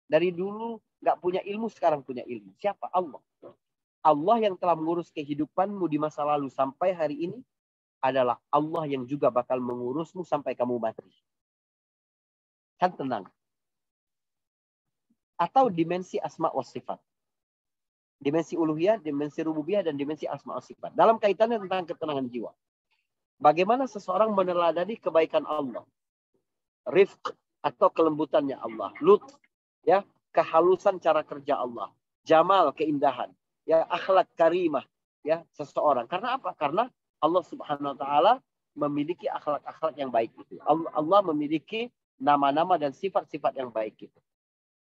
Dari dulu nggak punya ilmu, sekarang punya ilmu. Siapa? Allah. Allah yang telah mengurus kehidupanmu di masa lalu sampai hari ini adalah Allah yang juga bakal mengurusmu sampai kamu mati. Kan tenang. Atau dimensi asma wa sifat. Dimensi uluhiyah, dimensi rububiyah, dan dimensi asma wa sifat. Dalam kaitannya tentang ketenangan jiwa. Bagaimana seseorang meneladani kebaikan Allah. Rifq atau kelembutannya Allah. Lut, ya, kehalusan cara kerja Allah. Jamal, keindahan. Ya, akhlak karimah, ya, seseorang. Karena apa? Karena Allah Subhanahu wa taala memiliki akhlak-akhlak yang baik itu. Allah memiliki nama-nama dan sifat-sifat yang baik itu.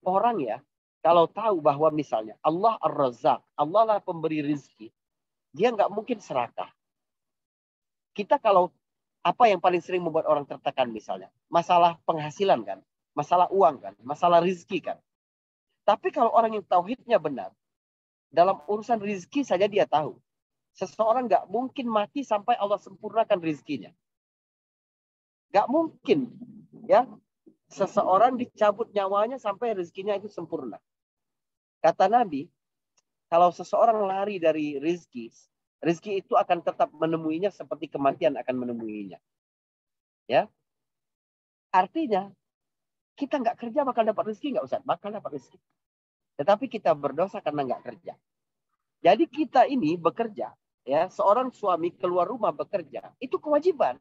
Orang ya, kalau tahu bahwa misalnya Allah Ar-Razzaq, Allah lah pemberi rezeki, dia nggak mungkin serakah. Kita kalau apa yang paling sering membuat orang tertekan misalnya, masalah penghasilan kan, masalah uang kan, masalah rezeki kan. Tapi kalau orang yang tauhidnya benar, dalam urusan rezeki saja dia tahu. Seseorang nggak mungkin mati sampai Allah sempurnakan rezekinya. Nggak mungkin, ya. Seseorang dicabut nyawanya sampai rezekinya itu sempurna. Kata Nabi, kalau seseorang lari dari rezeki, rezeki itu akan tetap menemuinya seperti kematian akan menemuinya. Ya, artinya kita nggak kerja bakal dapat rezeki, nggak usah, bakal dapat rezeki. Tetapi kita berdosa karena nggak kerja. Jadi kita ini bekerja. Ya, seorang suami keluar rumah bekerja, itu kewajiban.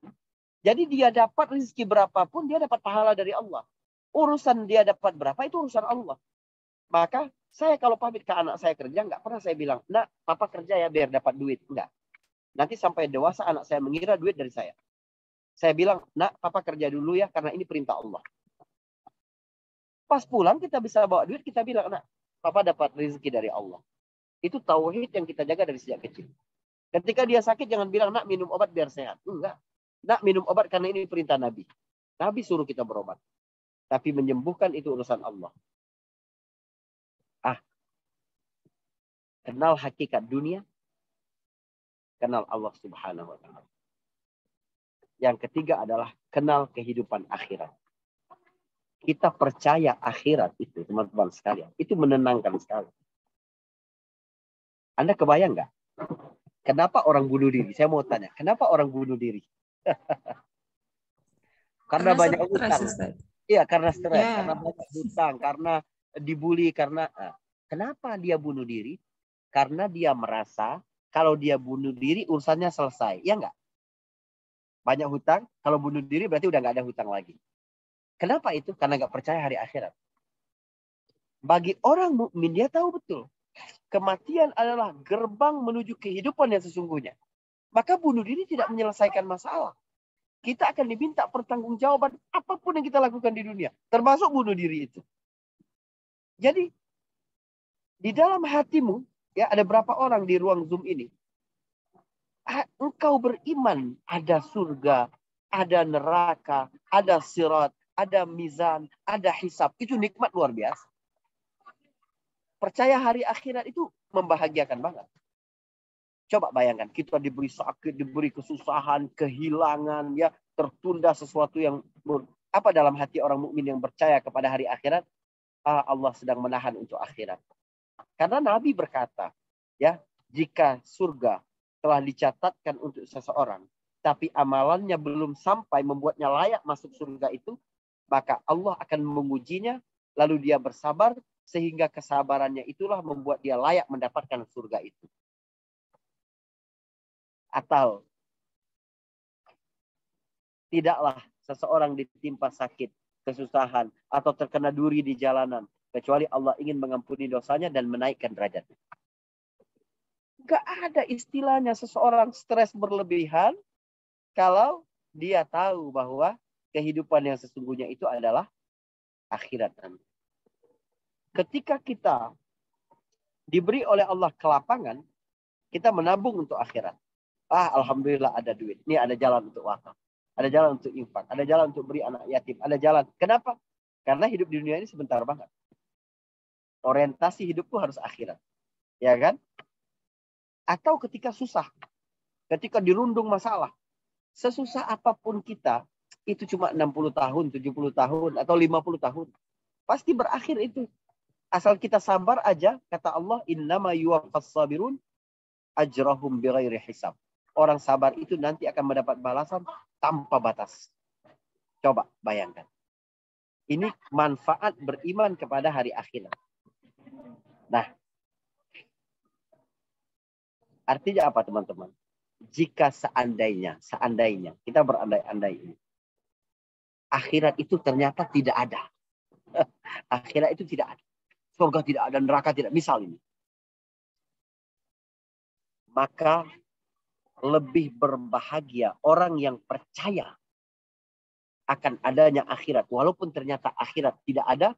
Jadi dia dapat rezeki berapapun, dia dapat pahala dari Allah. Urusan dia dapat berapa, itu urusan Allah. Maka saya kalau pamit ke anak saya kerja, nggak pernah saya bilang, nak, papa kerja ya biar dapat duit. Enggak. Nanti sampai dewasa anak saya mengira duit dari saya. Saya bilang, nak, papa kerja dulu ya, karena ini perintah Allah. Pas pulang kita bisa bawa duit, kita bilang, nak, papa dapat rezeki dari Allah. Itu tauhid yang kita jaga dari sejak kecil. Ketika dia sakit, jangan bilang, nak, minum obat biar sehat. Enggak. Nak, minum obat karena ini perintah Nabi. Nabi suruh kita berobat. Tapi menyembuhkan itu urusan Allah. Kenal hakikat dunia. Kenal Allah Subhanahu wa ta'ala. Yang ketiga adalah kenal kehidupan akhirat. Kita percaya akhirat itu, teman-teman sekalian. Itu menenangkan sekali. Anda kebayang nggak? Kenapa orang bunuh diri? Saya mau tanya, kenapa orang bunuh diri? Karena banyak hutang. Iya, karena stres, ya. Karena banyak hutang, karena dibully, karena kenapa dia bunuh diri? Karena dia merasa kalau dia bunuh diri urusannya selesai, ya enggak? Banyak hutang, kalau bunuh diri berarti udah nggak ada hutang lagi. Kenapa itu? Karena nggak percaya hari akhirat. Bagi orang mukmin dia tahu betul. Kematian adalah gerbang menuju kehidupan yang sesungguhnya. Maka bunuh diri tidak menyelesaikan masalah. Kita akan diminta pertanggungjawaban apapun yang kita lakukan di dunia. Termasuk bunuh diri itu. Jadi, di dalam hatimu, Ya, ada berapa orang di ruang Zoom ini? Engkau beriman ada surga, ada neraka, ada sirat, ada mizan, ada hisab. Itu nikmat luar biasa. Percaya hari akhirat itu membahagiakan banget. Coba bayangkan, kita diberi sakit, diberi kesusahan, kehilangan, ya, tertunda sesuatu yang apa dalam hati orang mukmin yang percaya kepada hari akhirat? Allah sedang menahan untuk akhirat. Karena Nabi berkata, ya, jika surga telah dicatatkan untuk seseorang, tapi amalannya belum sampai membuatnya layak masuk surga itu, maka Allah akan mengujinya, lalu dia bersabar, sehingga kesabarannya itulah membuat dia layak mendapatkan surga itu. Atau tidaklah seseorang ditimpa sakit, kesusahan, atau terkena duri di jalanan, kecuali Allah ingin mengampuni dosanya dan menaikkan derajatnya. Gak ada istilahnya seseorang stres berlebihan kalau dia tahu bahwa kehidupan yang sesungguhnya itu adalah akhirat nanti. Ketika kita diberi oleh Allah kelapangan, kita menabung untuk akhirat. Alhamdulillah ada duit. Ini ada jalan untuk wakaf. Ada jalan untuk infak. Ada jalan untuk beri anak yatim. Ada jalan. Kenapa? Karena hidup di dunia ini sebentar banget. Orientasi hidupku harus akhirat. Ya kan? Atau ketika susah. Ketika dirundung masalah. Sesusah apapun kita, itu cuma 60 tahun, 70 tahun, atau 50 tahun. Pasti berakhir itu. Asal kita sabar aja, kata Allah, innama yuwaffas sabirun ajrahum bighairi hisab. Orang sabar itu nanti akan mendapat balasan tanpa batas. Coba bayangkan. Ini manfaat beriman kepada hari akhirat. Nah, artinya apa teman-teman? Jika seandainya kita berandai-andai ini, akhirat itu ternyata tidak ada. Akhirat itu tidak ada. Surga tidak ada, neraka tidak. Misal ini. Maka lebih berbahagia orang yang percaya akan adanya akhirat. Walaupun ternyata akhirat tidak ada,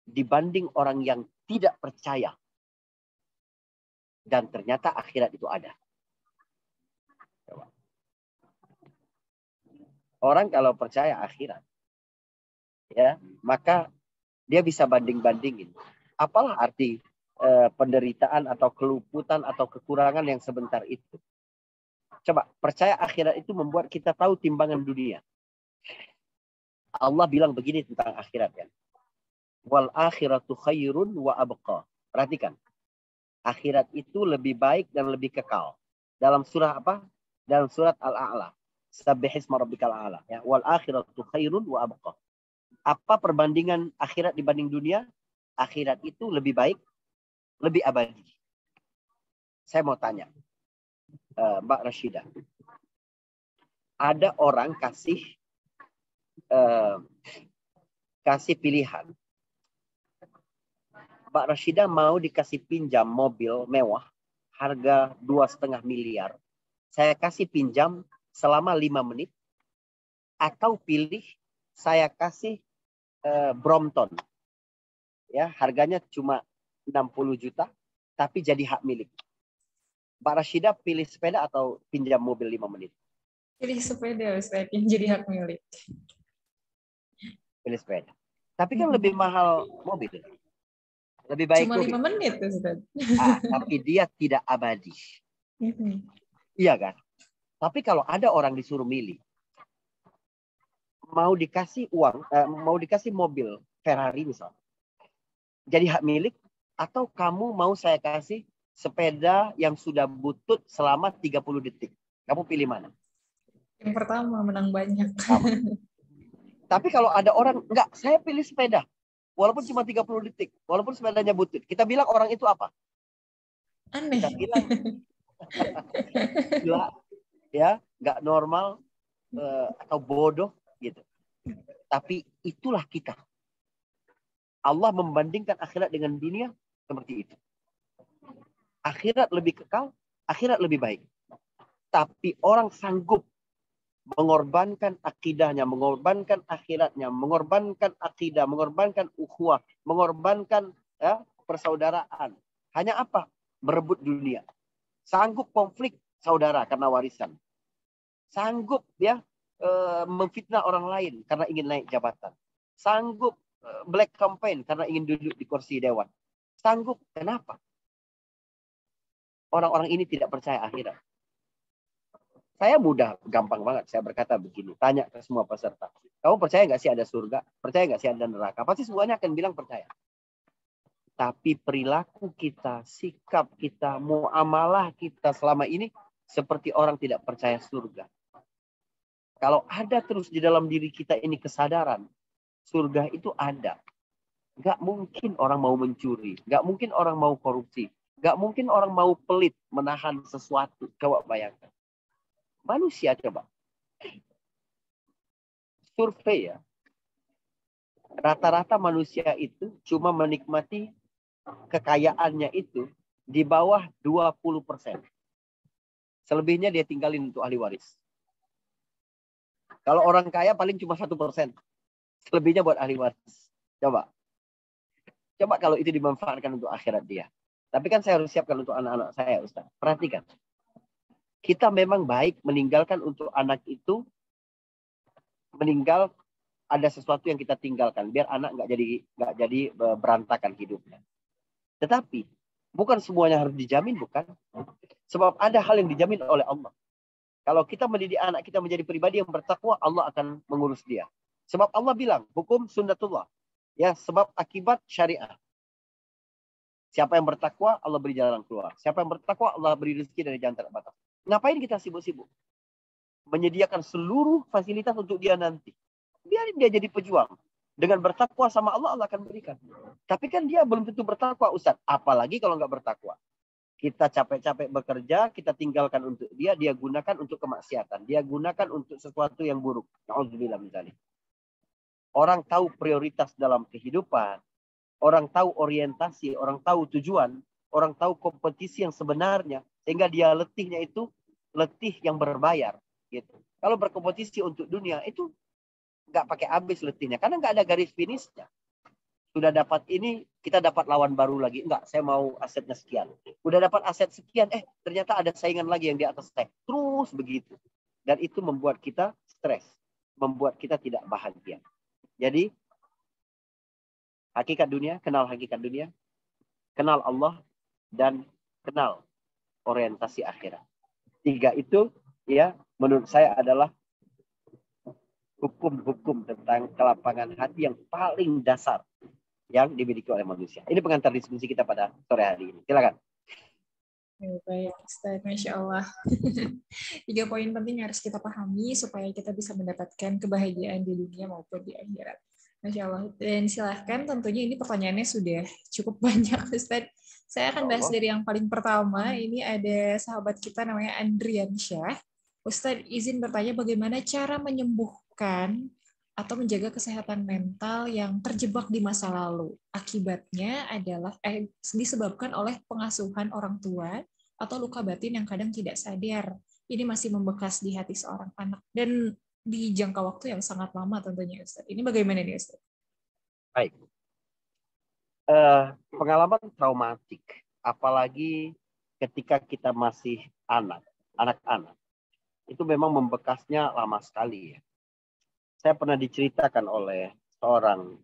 dibanding orang yang tidak percaya. Dan ternyata akhirat itu ada. Orang kalau percaya akhirat, ya, maka dia bisa banding-bandingin. Apalah arti penderitaan atau keluputan atau kekurangan yang sebentar itu. Coba, percaya akhirat itu membuat kita tahu timbangan dunia. Allah bilang begini tentang akhirat, ya. Wal akhiratu khairun wa abqa. Perhatikan. Akhirat itu lebih baik dan lebih kekal. Dalam surah apa? Dalam surat Al-A'la. Sabbihisma rabbikal a'la. Ya. Wal akhiratu khairun wa abqa. Apa perbandingan akhirat dibanding dunia? Akhirat itu lebih baik, lebih abadi. Saya mau tanya, Mbak Rashidah. Ada orang kasih pilihan. Mbak Rashidah mau dikasih pinjam mobil mewah, harga 2,5 miliar. Saya kasih pinjam selama 5 menit. Atau pilih saya kasih Brompton. Ya, harganya cuma 60 juta, tapi jadi hak milik. Mbak Rashidah pilih sepeda atau pinjam mobil 5 menit? Pilih sepeda, Ustaz, yang jadi hak milik. Pilih sepeda. Tapi kan lebih mahal mobil. Lebih baik cuma 5 menit, Ustaz. Tapi dia tidak abadi. Iya kan? Tapi kalau ada orang disuruh milih, mau dikasih uang, mau dikasih mobil Ferrari misalnya, jadi hak milik, atau kamu mau saya kasih sepeda yang sudah butut selama 30 detik. Kamu pilih mana? Yang pertama, menang banyak. Tapi kalau ada orang, enggak, saya pilih sepeda. Walaupun cuma 30 detik. Walaupun sepedanya butut. Kita bilang orang itu apa? Aneh. Kita bilang gila, ya, enggak normal, atau bodoh gitu. Tapi itulah kita. Allah membandingkan akhirat dengan dunia seperti itu. Akhirat lebih kekal, akhirat lebih baik. Tapi orang sanggup mengorbankan akidahnya, mengorbankan akhiratnya, mengorbankan akidah, mengorbankan ukhuwah, mengorbankan persaudaraan. Hanya apa? berebut dunia. Sanggup konflik saudara karena warisan. Sanggup ya memfitnah orang lain karena ingin naik jabatan. Sanggup black campaign karena ingin duduk di kursi dewan. Sanggup. Kenapa? Orang-orang ini tidak percaya akhirat. Saya gampang banget. Saya berkata begini. Tanya ke semua peserta. Kamu percaya nggak sih ada surga? Percaya nggak sih ada neraka? Pasti semuanya akan bilang percaya. Tapi perilaku kita, sikap kita, muamalah kita selama ini seperti orang tidak percaya surga. Kalau ada terus di dalam diri kita ini kesadaran, surga itu ada. Gak mungkin orang mau mencuri. Gak mungkin orang mau korupsi. Gak mungkin orang mau pelit menahan sesuatu. Coba bayangkan. Manusia coba. Survei ya. Rata-rata manusia itu cuma menikmati kekayaannya itu di bawah 20%. Selebihnya dia tinggalin untuk ahli waris. Kalau orang kaya paling cuma 1%. Selebihnya buat ahli waris. Coba kalau itu dimanfaatkan untuk akhirat dia. Tapi kan saya harus siapkan untuk anak-anak saya, Ustaz. Perhatikan. Kita memang baik meninggalkan untuk anak itu meninggal, ada sesuatu yang kita tinggalkan biar anak nggak jadi berantakan hidupnya. Tetapi bukan semuanya harus dijamin, bukan? Sebab ada hal yang dijamin oleh Allah. Kalau kita mendidik anak kita menjadi pribadi yang bertakwa, Allah akan mengurus dia. Sebab Allah bilang, hukum sunnatullah. Ya, sebab akibat syariah. Siapa yang bertakwa, Allah beri jalan keluar. Siapa yang bertakwa, Allah beri rezeki dari jalan tak batas. Ngapain kita sibuk-sibuk? Menyediakan seluruh fasilitas untuk dia nanti. Biarin dia jadi pejuang. Dengan bertakwa sama Allah, Allah akan berikan. Tapi kan dia belum tentu bertakwa, Ustaz. Apalagi kalau nggak bertakwa. Kita capek-capek bekerja, kita tinggalkan untuk dia gunakan untuk kemaksiatan. Dia gunakan untuk sesuatu yang buruk. Na'udzubillah misalnya. Orang tahu prioritas dalam kehidupan. Orang tahu orientasi, orang tahu tujuan. Orang tahu kompetisi yang sebenarnya. Sehingga dia letihnya itu letih yang berbayar. Gitu. Kalau berkompetisi untuk dunia, itu nggak pakai habis letihnya. Karena nggak ada garis finishnya. Sudah dapat ini, kita dapat lawan baru lagi. Enggak, saya mau asetnya sekian. Udah dapat aset sekian, ternyata ada saingan lagi yang di atas saya. Terus begitu. Dan itu membuat kita stres. Membuat kita tidak bahagia. Jadi, hakikat dunia, kenal hakikat dunia. Kenal Allah, dan kenal orientasi akhirat. 3 itu, ya, menurut saya adalah hukum-hukum tentang kelapangan hati yang paling dasar yang dimiliki oleh manusia. Ini pengantar diskusi kita pada sore hari ini. Silakan. Baik, Ustaz. Masya Allah. 3 poin penting harus kita pahami supaya kita bisa mendapatkan kebahagiaan di dunia maupun di akhirat. Masya Allah. Dan silahkan, tentunya ini pertanyaannya sudah cukup banyak, Ustaz. Saya akan bahas dari yang paling pertama. Ini ada sahabat kita namanya Andrian Syah. Ustaz izin bertanya bagaimana cara menyembuhkan atau menjaga kesehatan mental yang terjebak di masa lalu. Akibatnya adalah disebabkan oleh pengasuhan orang tua atau luka batin yang kadang tidak sadar. Ini masih membekas di hati seorang anak dan di jangka waktu yang sangat lama tentunya, Ustaz. Ini bagaimana nih, Ustaz? Baik. Pengalaman traumatik, apalagi ketika kita masih anak-anak, itu memang membekasnya lama sekali ya. Saya pernah diceritakan oleh seorang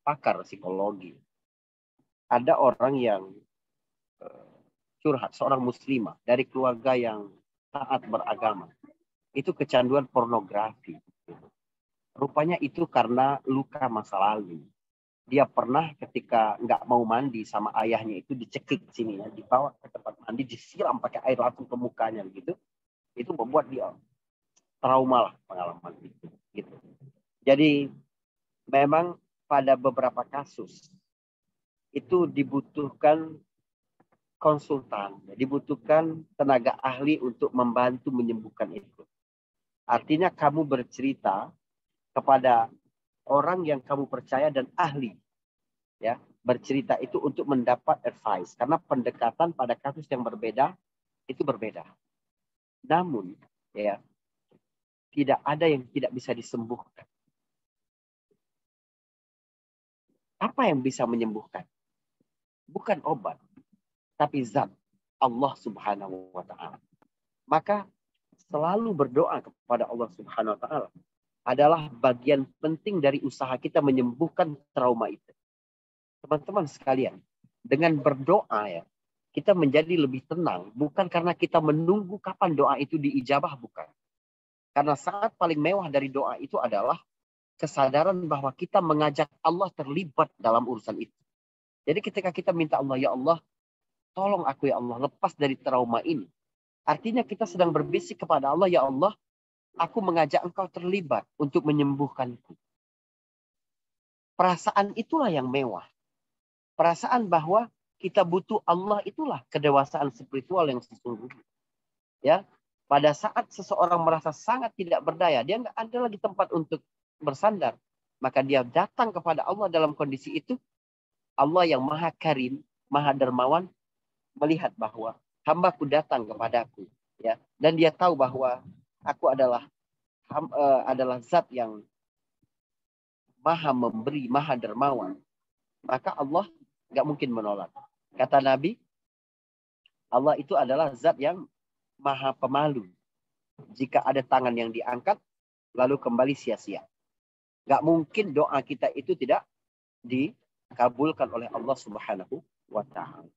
pakar psikologi. Ada orang yang curhat, seorang muslimah dari keluarga yang taat beragama. Itu kecanduan pornografi. Rupanya itu karena luka masa lalu. Dia pernah ketika nggak mau mandi sama ayahnya itu dicekik sini ya, dibawa ke tempat mandi, disiram pakai air langsung ke mukanya gitu. Itu membuat dia trauma lah pengalaman itu. Gitu. Jadi memang pada beberapa kasus itu dibutuhkan konsultan, dibutuhkan tenaga ahli untuk membantu menyembuhkan itu. Artinya kamu bercerita kepada orang yang kamu percaya dan ahli, ya, bercerita itu untuk mendapat advice, karena pendekatan pada kasus yang berbeda itu berbeda. Namun, ya, tidak ada yang tidak bisa disembuhkan. Apa yang bisa menyembuhkan? Bukan obat, tapi zat. Allah Subhanahu wa Ta'ala. Maka selalu berdoa kepada Allah Subhanahu wa Ta'ala adalah bagian penting dari usaha kita menyembuhkan trauma itu. Teman-teman sekalian, dengan berdoa ya, kita menjadi lebih tenang. Bukan karena kita menunggu kapan doa itu diijabah, bukan. Karena saat paling mewah dari doa itu adalah kesadaran bahwa kita mengajak Allah terlibat dalam urusan itu. Jadi ketika kita minta Allah, ya Allah, tolong aku ya Allah, lepas dari trauma ini. Artinya kita sedang berbisik kepada Allah, ya Allah, aku mengajak engkau terlibat untuk menyembuhkanku. Perasaan itulah yang mewah. Perasaan bahwa kita butuh Allah itulah kedewasaan spiritual yang sesungguhnya. Ya, pada saat seseorang merasa sangat tidak berdaya, dia nggak ada lagi tempat untuk bersandar. Maka dia datang kepada Allah dalam kondisi itu. Allah yang maha karim, maha dermawan, melihat bahwa hambaku datang kepadaku. Ya, dan dia tahu bahwa aku adalah zat yang maha memberi, maha dermawan. Maka Allah nggak mungkin menolak. Kata Nabi, Allah itu adalah zat yang maha pemalu. Jika ada tangan yang diangkat, lalu kembali sia-sia. Nggak mungkin doa kita itu tidak dikabulkan oleh Allah Subhanahu wa Ta'ala.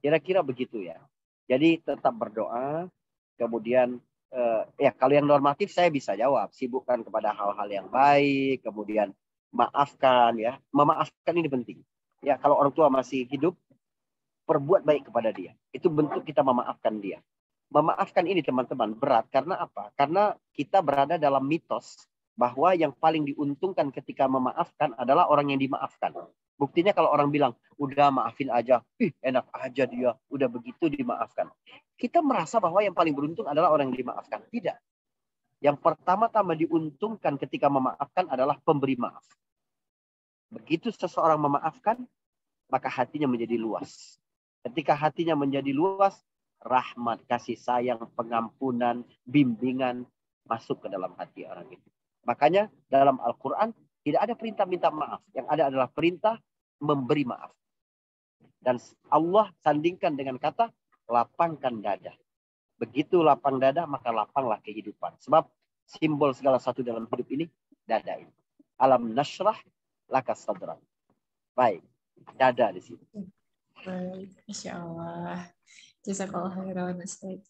Kira-kira begitu ya. Jadi tetap berdoa. Kemudian ya kalau yang normatif saya bisa jawab. Sibukkan kepada hal-hal yang baik. Kemudian maafkan ya. Memaafkan ini penting. Ya, kalau orang tua masih hidup, perbuat baik kepada dia. Itu bentuk kita memaafkan dia. Memaafkan ini teman-teman berat. Karena apa? Karena kita berada dalam mitos bahwa yang paling diuntungkan ketika memaafkan adalah orang yang dimaafkan. Buktinya kalau orang bilang, udah maafin aja. Enak aja dia. Udah begitu dimaafkan. Kita merasa bahwa yang paling beruntung adalah orang yang dimaafkan. Tidak. Yang pertama-tama diuntungkan ketika memaafkan adalah pemberi maaf. Begitu seseorang memaafkan, maka hatinya menjadi luas. Ketika hatinya menjadi luas, rahmat, kasih sayang, pengampunan, bimbingan masuk ke dalam hati orang itu. Makanya dalam Al-Quran tidak ada perintah minta maaf. Yang ada adalah perintah memberi maaf. Dan Allah sandingkan dengan kata lapangkan dada. Begitu lapang dada, maka lapanglah kehidupan. Sebab simbol segala sesuatu dalam hidup ini, dada ini. Alam nashrah laka sadrak. Baik, dada di sini. Baik, Insya Allah. Jazakallah khairan, Ustaz.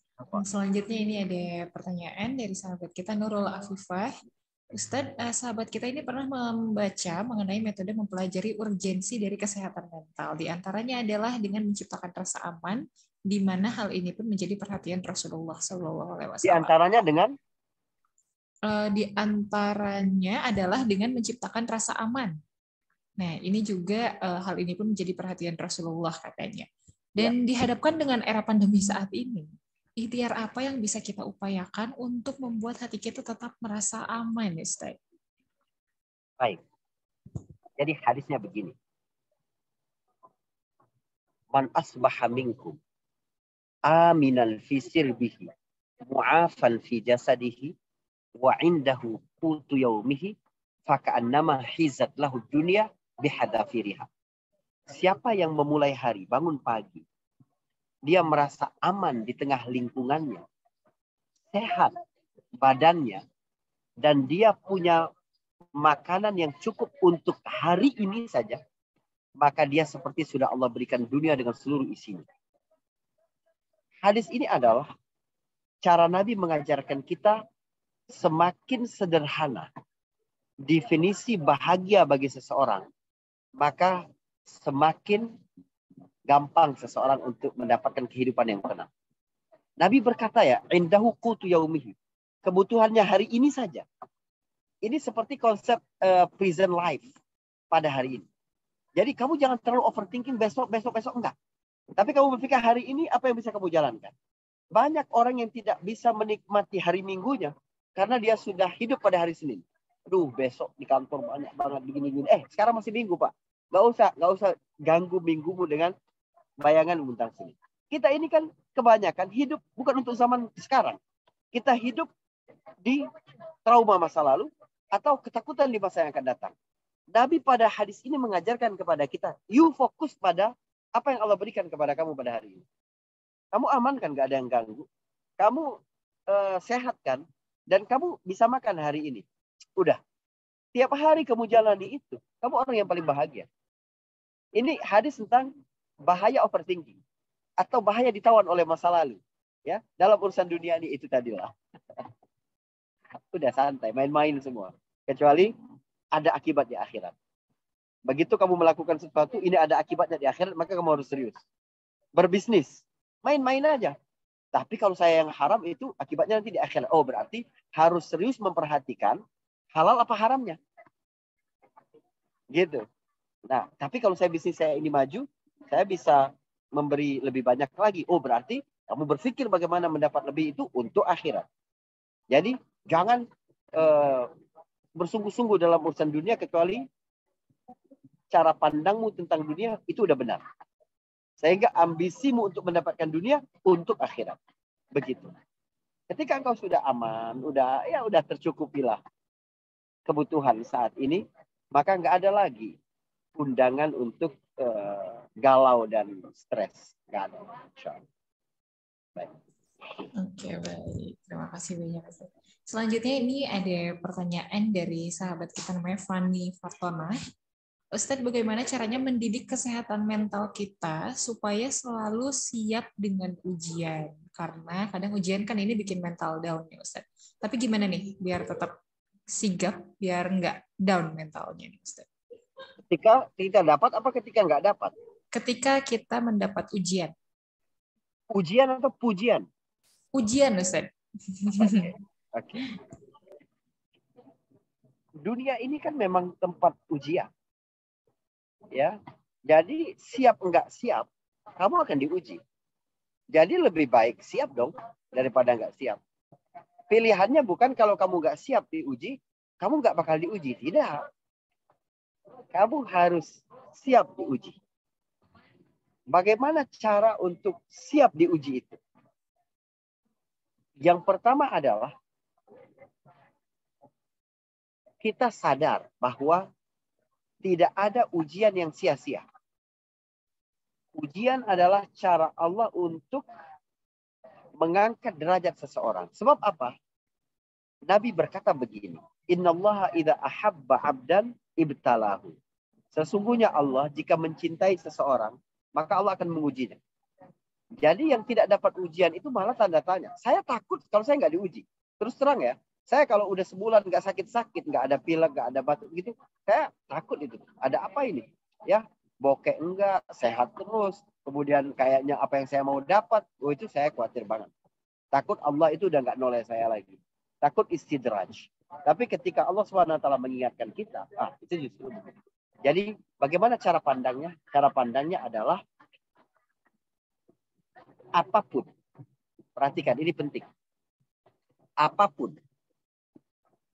Selanjutnya ini ada pertanyaan dari sahabat kita Nurul Afifah. Ustadz, sahabat kita ini pernah membaca mengenai metode mempelajari urgensi dari kesehatan mental. Di antaranya adalah dengan menciptakan rasa aman, di mana hal ini pun menjadi perhatian Rasulullah SAW. Di antaranya dengan? Di antaranya adalah dengan menciptakan rasa aman. Nah, ini juga hal ini pun menjadi perhatian Rasulullah katanya. Dan dihadapkan dengan era pandemi saat ini, ikhtiar apa yang bisa kita upayakan untuk membuat hati kita tetap merasa aman, Ustaz? Baik. Jadi hadisnya begini. Man asbaha minkum aminan fi sirbihi mu'afan fi jasadihi wa indahu qutu yaumihi faka'annama hizat lahu dunya bihadafiriha. Siapa yang memulai hari, bangun pagi, dia merasa aman di tengah lingkungannya, sehat badannya, dan dia punya makanan yang cukup untuk hari ini saja, maka dia seperti sudah Allah berikan dunia dengan seluruh isinya. Hadis ini adalah cara Nabi mengajarkan kita semakin sederhana definisi bahagia bagi seseorang, maka semakin gampang seseorang untuk mendapatkan kehidupan yang tenang. Nabi berkata ya, indahu qutu yaumihi. Kebutuhannya hari ini saja. Ini seperti konsep prison life pada hari ini. Jadi kamu jangan terlalu overthinking besok enggak. Tapi kamu berpikir hari ini apa yang bisa kamu jalankan. Banyak orang yang tidak bisa menikmati hari minggunya karena dia sudah hidup pada hari Senin. Aduh, besok di kantor banyak banget begini-begini. Sekarang masih minggu, Pak. Nggak usah ganggu minggumu dengan bayangan tentang sini. Kita ini kan kebanyakan hidup bukan untuk zaman sekarang. Kita hidup di trauma masa lalu atau ketakutan di masa yang akan datang. Nabi pada hadis ini mengajarkan kepada kita, you fokus pada apa yang Allah berikan kepada kamu pada hari ini. Kamu aman kan, nggak ada yang ganggu. Kamu sehat kan, dan kamu bisa makan hari ini. Udah. Tiap hari kamu jalani itu, kamu orang yang paling bahagia. Ini hadis tentang bahaya overthinking atau bahaya ditawan oleh masa lalu. Ya, dalam urusan dunia ini itu tadilah. Udah santai, main-main semua. Kecuali ada akibat di akhirat. Begitu kamu melakukan sesuatu, ini ada akibatnya di akhirat, maka kamu harus serius. Berbisnis, main-main aja. Tapi kalau saya yang haram itu akibatnya nanti di akhirat. Oh, berarti harus serius memperhatikan halal apa haramnya. Gitu. Nah, tapi kalau saya bisnis saya ini maju, saya bisa memberi lebih banyak lagi. Oh, berarti kamu berpikir bagaimana mendapat lebih itu untuk akhirat. Jadi, jangan bersungguh-sungguh dalam urusan dunia kecuali cara pandangmu tentang dunia itu udah benar. Sehingga ambisimu untuk mendapatkan dunia untuk akhirat. Begitu. Ketika engkau sudah aman, udah tercukupilah kebutuhan saat ini, maka nggak ada lagi undangan untuk galau dan stres. Nggak ada. Baik. Oke, baik. Terima kasih banyak. Selanjutnya ini ada pertanyaan dari sahabat kita namanya Fanny Fatona. Ustadz, bagaimana caranya mendidik kesehatan mental kita supaya selalu siap dengan ujian? Karena kadang ujian kan ini bikin mental down ya Ustadz. Tapi gimana nih biar tetap sigap, biar nggak down mentalnya nih Ustadz? Ketika kita dapat apa ketika nggak dapat? Ketika kita mendapat ujian. Ujian atau pujian? Ujian Ustadz. Oke. Dunia ini kan memang tempat ujian. Ya, jadi siap enggak siap, kamu akan diuji. Jadi lebih baik siap dong daripada enggak siap. Pilihannya bukan kalau kamu enggak siap diuji, kamu enggak bakal diuji. Tidak. Kamu harus siap diuji. Bagaimana cara untuk siap diuji itu? Yang pertama adalah kita sadar bahwa tidak ada ujian yang sia-sia. Ujian adalah cara Allah untuk mengangkat derajat seseorang. Sebab apa? Nabi berkata begini, Innallaha idza ahabba 'abdan ibtalahu. Sesungguhnya Allah jika mencintai seseorang, maka Allah akan mengujinya. Jadi yang tidak dapat ujian itu malah tanda tanya. Saya takut kalau saya nggak diuji. Terus terang ya, saya kalau udah sebulan nggak sakit-sakit, nggak ada pilek, nggak ada batuk gitu, saya takut itu. Ada apa ini? Ya, bokek enggak, sehat terus. Kemudian kayaknya apa yang saya mau dapat, oh itu saya khawatir banget. Takut Allah itu udah nggak noleh saya lagi. Takut istidraj. Tapi ketika Allah SWT mengingatkan kita, itu justru. Jadi bagaimana cara pandangnya? Cara pandangnya adalah apapun. Perhatikan, ini penting. Apapun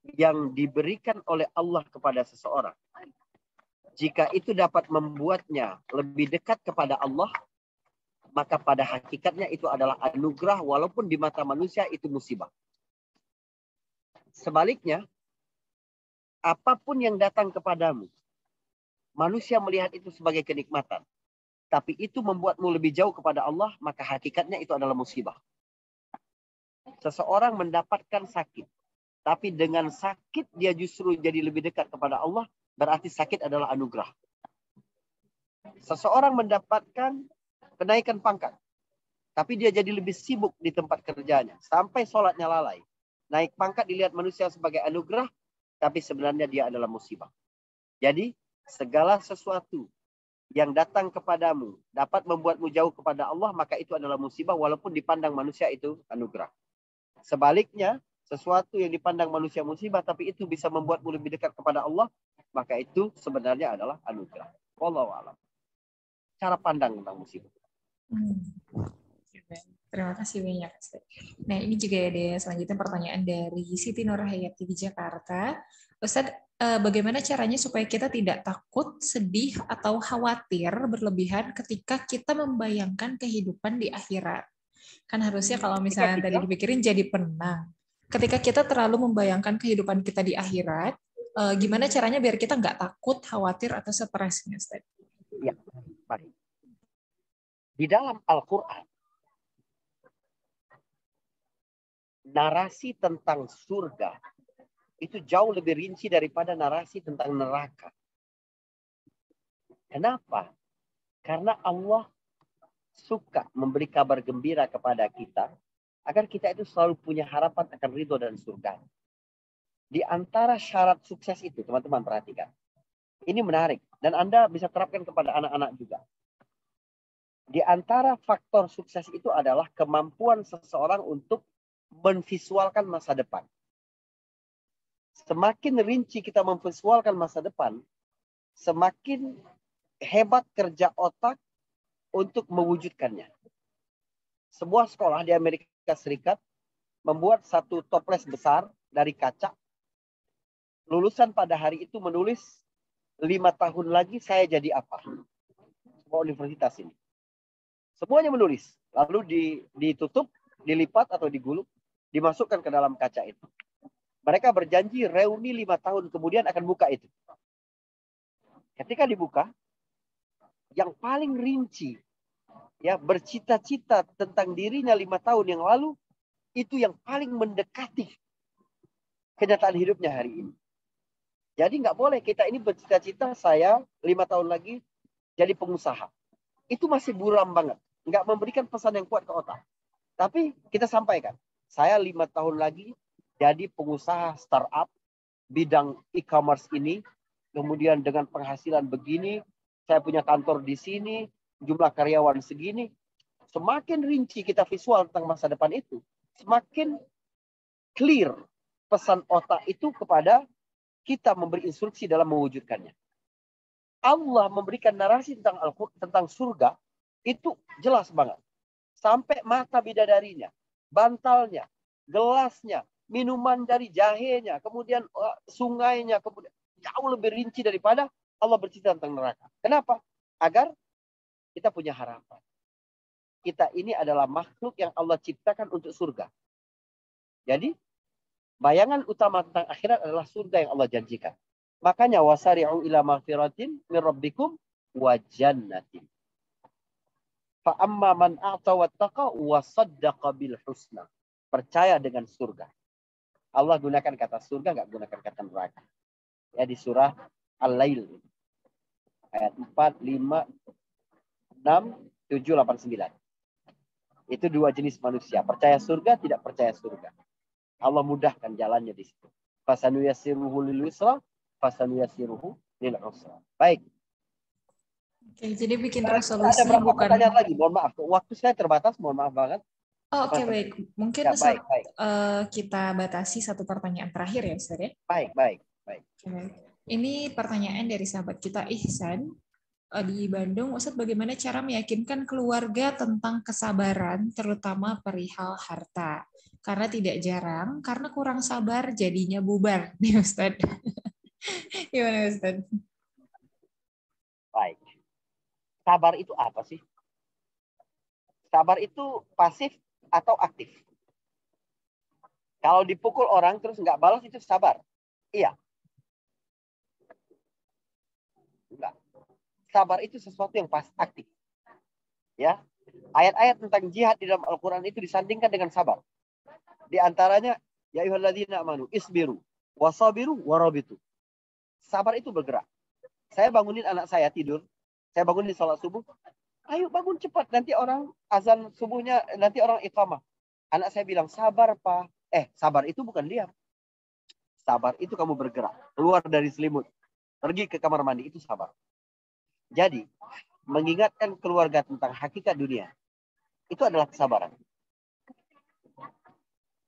yang diberikan oleh Allah kepada seseorang, jika itu dapat membuatnya lebih dekat kepada Allah, maka pada hakikatnya itu adalah anugerah walaupun di mata manusia itu musibah. Sebaliknya, apapun yang datang kepadamu, manusia melihat itu sebagai kenikmatan. Tapi itu membuatmu lebih jauh kepada Allah, maka hakikatnya itu adalah musibah. Seseorang mendapatkan sakit, tapi dengan sakit dia justru jadi lebih dekat kepada Allah, berarti sakit adalah anugerah. Seseorang mendapatkan kenaikan pangkat, tapi dia jadi lebih sibuk di tempat kerjanya, sampai sholatnya lalai. Naik pangkat dilihat manusia sebagai anugerah, tapi sebenarnya dia adalah musibah. Jadi, segala sesuatu yang datang kepadamu dapat membuatmu jauh kepada Allah, maka itu adalah musibah walaupun dipandang manusia itu anugerah. Sebaliknya, sesuatu yang dipandang manusia musibah tapi itu bisa membuatmu lebih dekat kepada Allah, maka itu sebenarnya adalah anugerah. Wallahu a'lam. Cara pandang tentang musibah. Terima kasih banyak. Nah, ini juga ada selanjutnya pertanyaan dari Siti Nurhayati di Jakarta. Ustadz, bagaimana caranya supaya kita tidak takut, sedih, atau khawatir berlebihan ketika kita membayangkan kehidupan di akhirat? Kan harusnya kalau misalnya tadi dipikirin jadi penang. Ketika kita terlalu membayangkan kehidupan kita di akhirat, gimana caranya biar kita nggak takut, khawatir, atau stres? Ya, baik. Di dalam Al-Quran, narasi tentang surga itu jauh lebih rinci daripada narasi tentang neraka. Kenapa? Karena Allah suka memberi kabar gembira kepada kita agar kita itu selalu punya harapan akan ridho dan surga. Di antara syarat sukses itu, teman-teman perhatikan. Ini menarik dan Anda bisa terapkan kepada anak-anak juga. Di antara faktor sukses itu adalah kemampuan seseorang untuk menvisualkan masa depan. Semakin rinci kita memvisualkan masa depan, semakin hebat kerja otak untuk mewujudkannya. Sebuah sekolah di Amerika Serikat membuat satu toples besar dari kaca. Lulusan pada hari itu menulis 5 tahun lagi saya jadi apa? Sebuah universitas ini. Semuanya menulis. Lalu ditutup, dilipat atau digulung, dimasukkan ke dalam kaca itu. Mereka berjanji reuni 5 tahun kemudian akan buka itu. Ketika dibuka, yang paling rinci, ya bercita-cita tentang dirinya 5 tahun yang lalu, itu yang paling mendekati kenyataan hidupnya hari ini. Jadi nggak boleh kita ini bercita-cita saya 5 tahun lagi jadi pengusaha. Itu masih buram banget. Nggak memberikan pesan yang kuat ke otak. Tapi kita sampaikan. Saya 5 tahun lagi jadi pengusaha startup bidang e-commerce ini. Kemudian dengan penghasilan begini. Saya punya kantor di sini. Jumlah karyawan segini. Semakin rinci kita visual tentang masa depan itu. Semakin clear pesan otak itu kepada kita memberi instruksi dalam mewujudkannya. Allah memberikan narasi tentang surga itu jelas banget. Sampai mata bidadarinya, bantalnya, gelasnya, minuman dari jahenya, kemudian sungainya, kemudian jauh lebih rinci daripada Allah bercerita tentang neraka. Kenapa? Agar kita punya harapan. Kita ini adalah makhluk yang Allah ciptakan untuk surga. Jadi bayangan utama tentang akhirat adalah surga yang Allah janjikan. Makanya wasari'u ila maghfiratin min rabbikum wa jannatin. Fa amma man a'ta wattaqa wa saddaqa bil husna. Percaya dengan surga. Allah gunakan kata surga, enggak gunakan kata neraka. Ya di surah Al-Lail. Ayat 4, 5, 6, 7, 8, 9. Itu dua jenis manusia. Percaya surga, tidak percaya surga. Allah mudahkan jalannya di situ. Fasanuyassiruhu lil yusra, fasanuyassiruhu lil usra. Baik. Oke, jadi bikin Ada resolusi berapa bukan... pertanyaan lagi? Mohon maaf. Waktu saya terbatas, mohon maaf banget. Oh, oke, baik. Mungkin Ya, baik. kita batasi satu pertanyaan terakhir ya, Ustaz ya. Baik. Oke. Ini pertanyaan dari sahabat kita Ihsan di Bandung. Ustaz, bagaimana cara meyakinkan keluarga tentang kesabaran, terutama perihal harta? Karena tidak jarang, karena kurang sabar jadinya bubar nih Ustaz. Gimana Ustaz? Baik. Sabar itu apa sih? Sabar itu pasif atau aktif? Kalau dipukul orang terus nggak balas itu sabar? Iya. Enggak. Sabar itu sesuatu yang aktif. Ya. Ayat-ayat tentang jihad di dalam Al-Quran itu disandingkan dengan sabar. Di antaranya, ya ayyuhalladzina amanu isbiru wasabiru warabitu. Sabar itu bergerak. Saya bangunin anak saya tidur, saya bangunin salat subuh. Ayo bangun cepat, nanti orang azan subuhnya, nanti orang iqamah. Anak saya bilang, sabar Pak. Sabar itu bukan diam. Sabar itu kamu bergerak, keluar dari selimut, pergi ke kamar mandi, itu sabar. Jadi, mengingatkan keluarga tentang hakikat dunia, itu adalah kesabaran.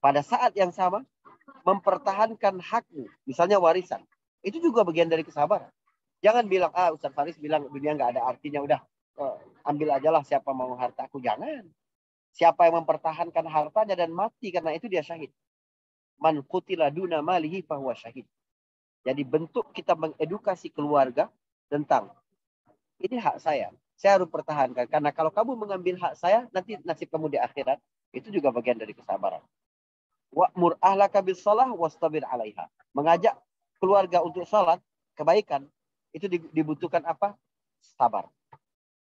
Pada saat yang sama, mempertahankan hakmu, misalnya warisan, itu juga bagian dari kesabaran. Jangan bilang, Ustaz Faris bilang dunia nggak ada artinya, udah ambil aja lah siapa mau hartaku. Jangan. Siapa yang mempertahankan hartanya dan mati karena itu dia syahid. Man qutila duna malihi fahuwa syahid. Jadi bentuk kita mengedukasi keluarga tentang ini hak saya harus pertahankan. Karena kalau kamu mengambil hak saya, nanti nasib kamu di akhirat. Itu juga bagian dari kesabaran. Wa'mur ahlaka bis shalah wastabir 'alaiha. Mengajak keluarga untuk salat, kebaikan, itu dibutuhkan apa? Sabar.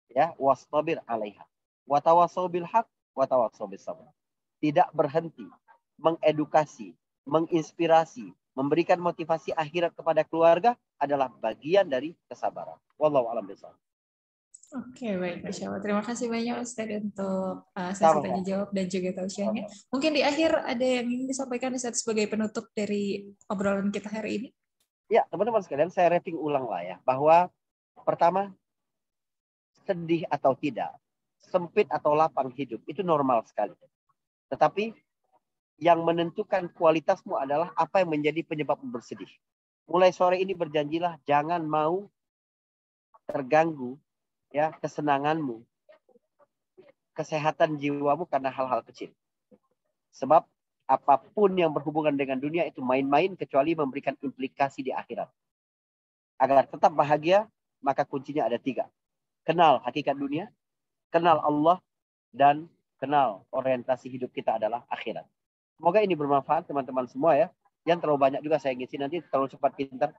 Ya, wastabir 'alaiha. Wa tawassau bil haq wa tawassau bis sabr. Tidak berhenti mengedukasi, menginspirasi, memberikan motivasi akhirat kepada keluarga adalah bagian dari kesabaran. Wallahu a'lam bishawab. Oke, baik, Masya Allah. Terima kasih banyak Ustadz untuk sesi Sama, tanya jawab dan juga tausiahnya. Mungkin di akhir ada yang ingin disampaikan Ustadz sebagai penutup dari obrolan kita hari ini? Ya, teman-teman sekalian, saya rating ulang lah ya, bahwa pertama, sedih atau tidak, sempit atau lapang hidup, itu normal sekali. Tetapi yang menentukan kualitasmu adalah apa yang menjadi penyebabmu bersedih. Mulai sore ini berjanjilah jangan mau terganggu ya kesenanganmu, kesehatan jiwamu karena hal-hal kecil. Sebab apapun yang berhubungan dengan dunia itu main-main kecuali memberikan implikasi di akhirat. Agar tetap bahagia, maka kuncinya ada 3. Kenal hakikat dunia, kenal Allah, dan kenal orientasi hidup kita adalah akhirat. Semoga ini bermanfaat teman-teman semua ya. Yang terlalu banyak juga saya ngisi nanti terlalu cepat pintar.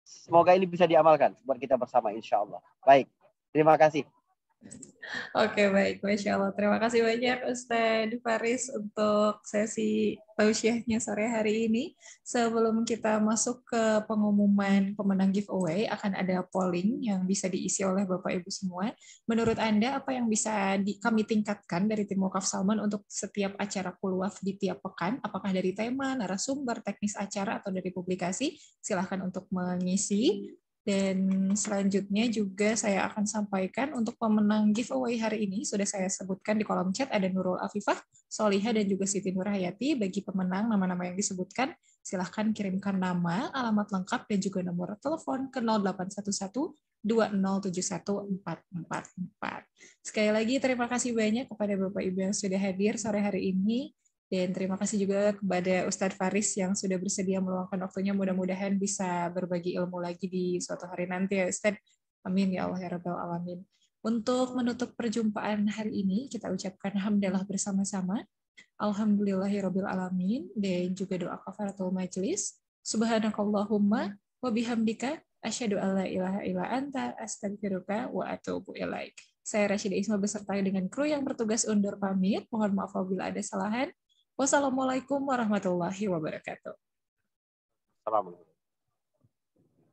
Semoga ini bisa diamalkan buat kita bersama insya Allah. Baik, terima kasih. Oke, baik. Masya Allah. Terima kasih banyak Ustadz Faris untuk sesi tausiahnya sore hari ini. Sebelum kita masuk ke pengumuman pemenang giveaway, akan ada polling yang bisa diisi oleh Bapak Ibu semua. Menurut Anda, apa yang bisa kami tingkatkan dari tim Wakaf Salman untuk setiap acara Kulwaf di tiap pekan? Apakah dari tema, narasumber, teknis acara, atau dari publikasi? Silahkan untuk mengisi. Dan selanjutnya juga saya akan sampaikan untuk pemenang giveaway hari ini, sudah saya sebutkan di kolom chat, ada Nurul Afifah, Solihah, dan juga Siti Nurhayati. Bagi pemenang nama-nama yang disebutkan, silahkan kirimkan nama, alamat lengkap, dan juga nomor telepon ke 0811 2071 444. Sekali lagi terima kasih banyak kepada Bapak Ibu yang sudah hadir sore hari ini. Dan terima kasih juga kepada Ustadz Faris yang sudah bersedia meluangkan waktunya. Mudah-mudahan bisa berbagi ilmu lagi di suatu hari nanti ya Ustadz. Amin ya Allah ya Rabbal Alamin. Untuk menutup perjumpaan hari ini, kita ucapkan hamdalah bersama-sama. Alhamdulillahirabbil alamin, dan juga doa kafaratul majelis. Subhanakallahumma wa bihamdika asyhadu alla ilaha illa anta astaghfiruka wa atubu ilaik. Saya Rasyidah Isma beserta dengan kru yang bertugas undur pamit. Mohon maaf apabila ada kesalahan. Wassalamualaikum warahmatullahi wabarakatuh. Assalamualaikum.